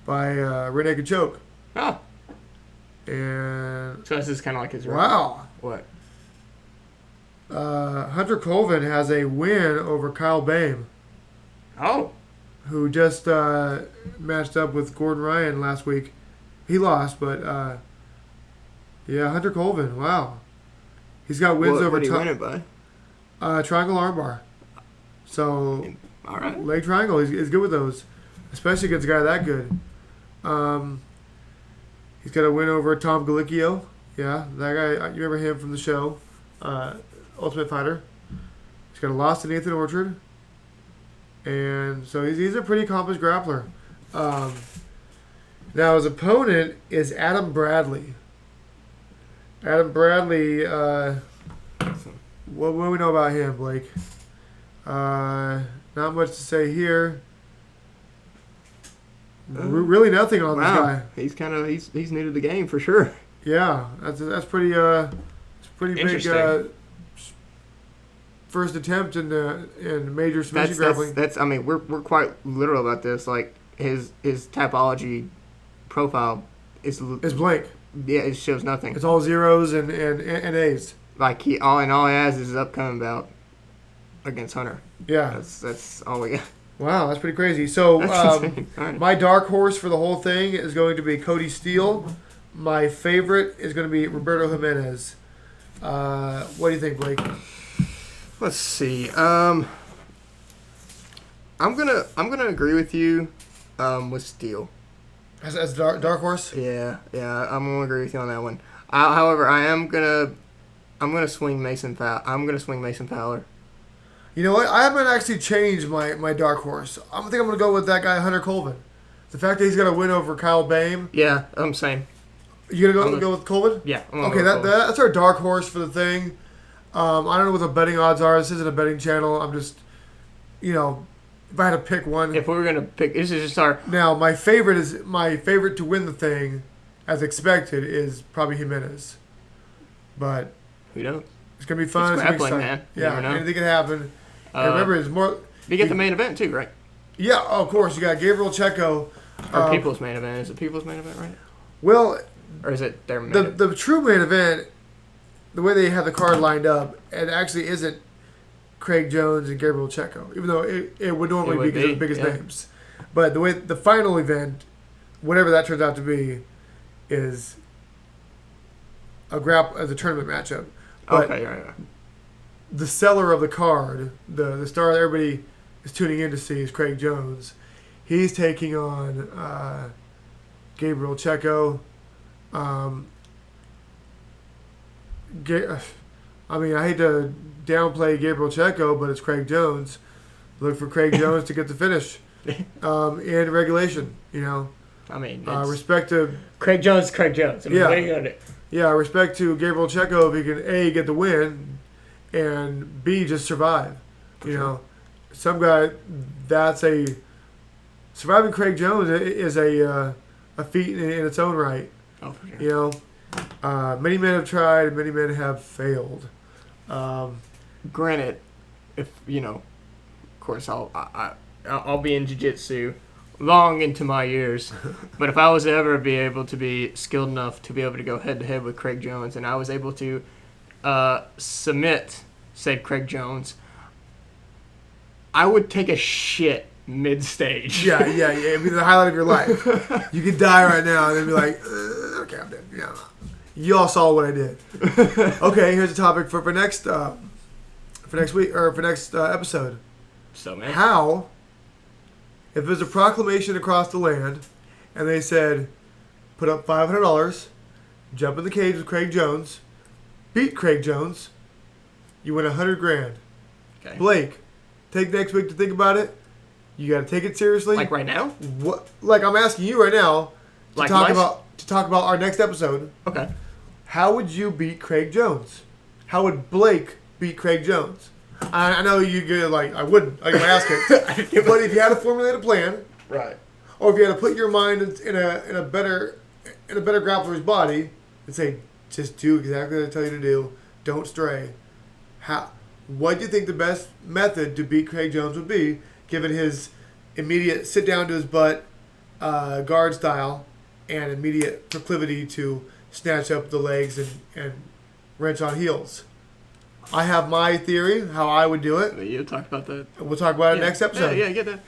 [SPEAKER 2] by rear naked choke.
[SPEAKER 1] Oh.
[SPEAKER 2] And...
[SPEAKER 1] So this is kind of like his record.
[SPEAKER 2] Wow.
[SPEAKER 1] What?
[SPEAKER 2] Hunter Colvin has a win over Kyle Bame.
[SPEAKER 1] Oh.
[SPEAKER 2] Who just matched up with Gordon Ryan last week. He lost, but Hunter Colvin, wow. He's got wins over...
[SPEAKER 1] What did he win it by?
[SPEAKER 2] Triangle armbar. So,
[SPEAKER 1] all right.
[SPEAKER 2] Leg triangle, he's good with those. Especially against a guy that good. He's got a win over Tom Galicchio. Yeah, that guy, you remember him from the show. Ultimate Fighter. He's got a loss to Nathan Orchard. And so he's a pretty accomplished grappler. Now his opponent is Adam Bradley. Adam Bradley, what do we know about him, Blake? Not much to say here. Really nothing on this guy.
[SPEAKER 1] He's he's new to the game for sure.
[SPEAKER 2] Yeah, that's pretty big first attempt in major submission grappling.
[SPEAKER 1] That's I mean we're quite literal about this. Like his typology profile is
[SPEAKER 2] blank.
[SPEAKER 1] Yeah, it shows nothing.
[SPEAKER 2] It's all zeros and A's.
[SPEAKER 1] Like all he has is his upcoming bout against Hunter.
[SPEAKER 2] Yeah,
[SPEAKER 1] that's all we got.
[SPEAKER 2] Wow, that's pretty crazy. So
[SPEAKER 1] right.
[SPEAKER 2] My dark horse for the whole thing is going to be Cody Steele. My favorite is going to be Roberto Jimenez. What do you think, Blake?
[SPEAKER 1] Let's see. I'm gonna agree with you with Steele.
[SPEAKER 2] As dark horse?
[SPEAKER 1] Yeah, I'm gonna agree with you on that one. However, I'm gonna swing Mason Fowler. I'm gonna swing Mason Fowler.
[SPEAKER 2] You know what? I haven't actually changed my dark horse. I think I'm gonna go with that guy Hunter Colvin. The fact that he's got a win over Kyle Bame.
[SPEAKER 1] Yeah, I'm same.
[SPEAKER 2] You gonna go with Colvin?
[SPEAKER 1] Yeah.
[SPEAKER 2] Okay, that's our dark horse for the thing. I don't know what the betting odds are. This isn't a betting channel. I'm just, if I had to pick one.
[SPEAKER 1] If we were gonna pick, this is just our.
[SPEAKER 2] Now, my favorite to win the thing, as expected, is probably Jimenez. But
[SPEAKER 1] who knows?
[SPEAKER 2] it's gonna be fun.
[SPEAKER 1] It's grappling, man. You
[SPEAKER 2] Yeah,
[SPEAKER 1] never know.
[SPEAKER 2] anything can happen. And remember, it's more.
[SPEAKER 1] You get the main event too, right?
[SPEAKER 2] Yeah, of course. You got Gabriel Checo.
[SPEAKER 1] Or People's main event. Is it People's main event, right?
[SPEAKER 2] Well,
[SPEAKER 1] or is it their main event?
[SPEAKER 2] The true main event, the way they have the card lined up, it actually isn't Craig Jones and Gabriel Checo, even though it would normally be because of the biggest names. But the way the final event, whatever that turns out to be, is as a tournament matchup. But
[SPEAKER 1] okay, yeah.
[SPEAKER 2] the seller of the card, the star that everybody is tuning in to see is Craig Jones. He's taking on Gabriel Checo. I hate to downplay Gabriel Checo, but it's Craig Jones. Look for Craig Jones to get the finish in regulation.
[SPEAKER 1] I mean,
[SPEAKER 2] respect to
[SPEAKER 1] Craig Jones. Craig Jones.
[SPEAKER 2] What are you gonna do? Yeah, respect to Gabriel Checo if he can A, get the win, and B, just survive. Some guy surviving Craig Jones is a feat in its own right.
[SPEAKER 1] Oh, for sure.
[SPEAKER 2] Many men have tried, and many men have failed.
[SPEAKER 1] Granted, if of course I'll be in jiu-jitsu long into my years, but if I was ever be able to be skilled enough to be able to go head to head with Craig Jones, and I was able to submit said Craig Jones, I would take a shit mid-stage.
[SPEAKER 2] Yeah. It'd be the highlight of your life. You could die right now and then be like, okay, I'm dead. Yeah. You all saw what I did. Okay, here's a topic for next week or for next episode.
[SPEAKER 1] So, man.
[SPEAKER 2] How, if there's a proclamation across the land and they said, put up $500, jump in the cage with Craig Jones, beat Craig Jones, you win $100,000.
[SPEAKER 1] Okay.
[SPEAKER 2] Blake, take next week to think about it. You got to take it seriously.
[SPEAKER 1] Like right now?
[SPEAKER 2] What? Like I'm asking you right now to talk about our next episode.
[SPEAKER 1] Okay.
[SPEAKER 2] How would you beat Craig Jones? How would Blake beat Craig Jones? I know you get like I wouldn't. I'm asking, but if you had to formulate a plan,
[SPEAKER 1] right,
[SPEAKER 2] or if you had to put your mind in a better grappler's body and say, just do exactly what I tell you to do, don't stray. What do you think the best method to beat Craig Jones would be, given his immediate sit down to his butt guard style and immediate proclivity to snatch up the legs and wrench on heels? I have my theory, how I would do it.
[SPEAKER 1] You talk about that.
[SPEAKER 2] We'll talk about it next episode.
[SPEAKER 1] Yeah, get that.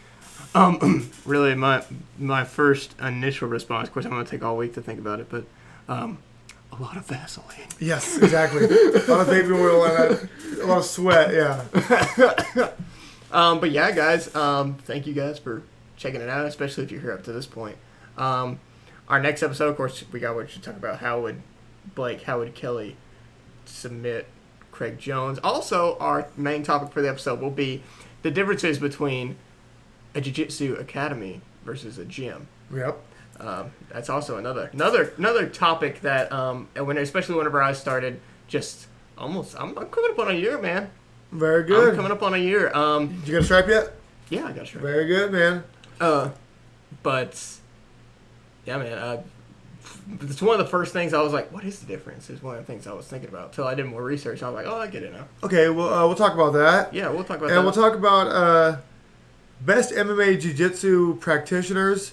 [SPEAKER 1] Really, my first initial response, of course, I'm going to take all week to think about it, but a lot of Vaseline. Yes, exactly. A lot of baby oil and a lot of sweat, yeah. But yeah, guys, thank you guys for checking it out, especially if you're here up to this point. Our next episode, of course, we should talk about how would Kelly submit Craig Jones. Also, our main topic for the episode will be the differences between a jiu-jitsu academy versus a gym. Yep. That's also another topic that, especially whenever I started, I'm coming up on a year, man. Very good. I'm coming up on a year. Did you get a stripe yet? Yeah, I got a stripe. Very good, man. But yeah, man. It's one of the first things I was like, what is the difference? It's one of the things I was thinking about until I did more research. I was like, oh, I get it now. Okay, well, we'll talk about that. Yeah, we'll talk about that. And we'll talk about best MMA Jiu-Jitsu practitioners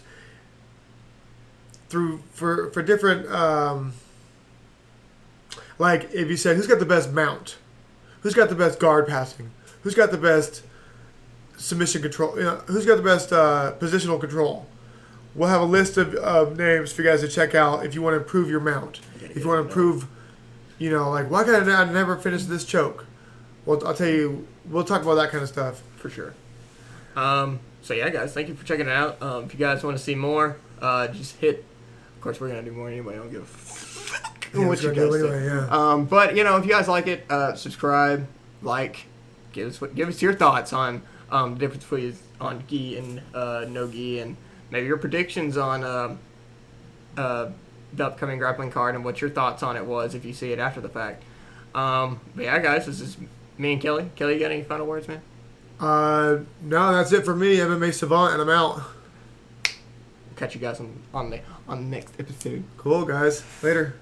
[SPEAKER 1] for different, like if you said, who's got the best mount? Who's got the best guard passing? Who's got the best submission control? Who's got the best positional control? We'll have a list of names for you guys to check out if you want to improve your mount. If you want to improve, like, why can I never finish this choke? Well, I'll tell you, we'll talk about that kind of stuff. For sure. So, yeah, guys, thank you for checking it out. If you guys want to see more, just hit. Of course, we're going to do more anyway. I don't give a fuck what you guys think. Yeah. But, if you guys like it, subscribe, give us your thoughts on the difference between on gi and no gi, and maybe your predictions on the upcoming grappling card and what your thoughts on it was if you see it after the fact. But yeah, guys, this is me and Kelly. Kelly, you got any final words, man? No, that's it for me, MMA Savant, and I'm out. Catch you guys on the next episode. Cool, guys. Later.